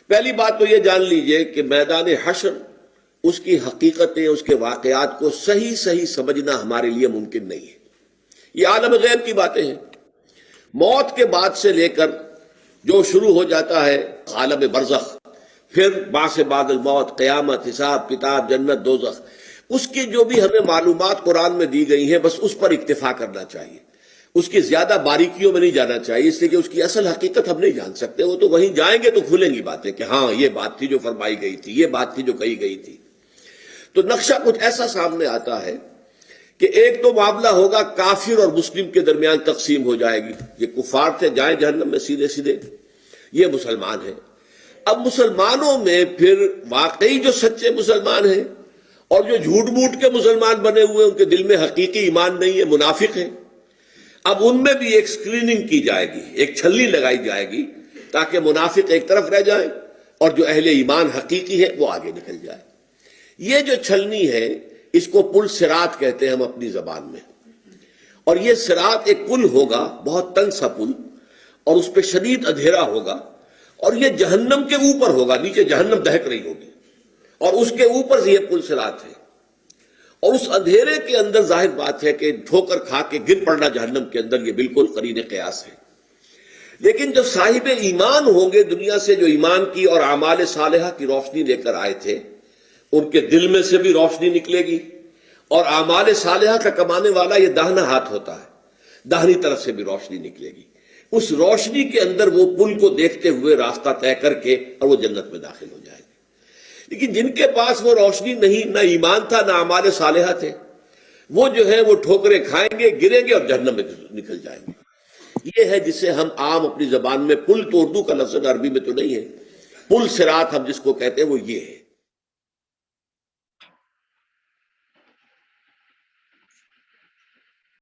پہلی بات تو یہ جان لیجئے کہ میدان حشر، اس کی حقیقتیں، اس کے واقعات کو صحیح سمجھنا ہمارے لیے ممکن نہیں ہے. یہ عالم غیب کی باتیں ہیں. موت کے بعد سے لے کر جو شروع ہو جاتا ہے عالم برزخ، پھر بعث بعد الموت، قیامت، حساب کتاب، جنت، دوزخ، اس کی جو بھی ہمیں معلومات قرآن میں دی گئی ہیں بس اس پر اکتفا کرنا چاہیے. اس کی زیادہ باریکیوں میں نہیں جانا چاہیے، اس لیے کہ اس کی اصل حقیقت ہم نہیں جان سکتے. وہ تو وہیں جائیں گے تو کھلیں گی باتیں کہ ہاں یہ بات تھی جو فرمائی گئی تھی، یہ بات تھی جو کہی گئی تھی. تو نقشہ کچھ ایسا سامنے آتا ہے کہ ایک تو معاملہ ہوگا کافر اور مسلم کے درمیان تقسیم ہو جائے گی. یہ کفار تھے، جائیں جہنم میں سیدھے سیدھے. یہ مسلمان ہیں. اب مسلمانوں میں پھر واقعی جو سچے مسلمان ہیں اور جو جھوٹ موٹ کے مسلمان بنے ہوئے، ان کے دل میں حقیقی ایمان نہیں ہے، منافق ہیں. اب ان میں بھی ایک سکریننگ کی جائے گی، ایک چھلنی لگائی جائے گی تاکہ منافق ایک طرف رہ جائیں اور جو اہل ایمان حقیقی ہے وہ آگے نکل جائے. یہ جو چھلنی ہے اس کو پل صراط کہتے ہیں ہم اپنی زبان میں. اور یہ صراط ایک پل ہوگا، بہت تنگ سا پل، اور اس پہ شدید اندھیرا ہوگا، اور یہ جہنم کے اوپر ہوگا. نیچے جہنم دہک رہی ہوگی اور اس کے اوپر سے یہ پل صراط ہے. اور اس اندھیرے کے اندر ظاہر بات ہے کہ ٹھوکر کھا کے گر پڑنا جہنم کے اندر، یہ بالکل قرین قیاس ہے. لیکن جب صاحب ایمان ہوں گے دنیا سے، جو ایمان کی اور اعمال صالحہ کی روشنی لے کر آئے تھے، ان کے دل میں سے بھی روشنی نکلے گی. اور اعمال صالحہ کا کمانے والا یہ داہنا ہاتھ ہوتا ہے، داہنی طرف سے بھی روشنی نکلے گی. اس روشنی کے اندر وہ پل کو دیکھتے ہوئے راستہ طے کر کے اور وہ جنت میں داخل ہو جائے گے. لیکن جن کے پاس وہ روشنی نہیں، نہ ایمان تھا نہ اعمال صالحہ تھے، وہ جو ہے وہ ٹھوکریں کھائیں گے، گریں گے اور جہنم میں نکل جائیں گے. یہ ہے جسے ہم عام اپنی زبان میں، پل تو اردو کا لفظ عربی میں تو نہیں ہے، پل صراط ہم جس کو کہتے ہیں وہ یہ ہے.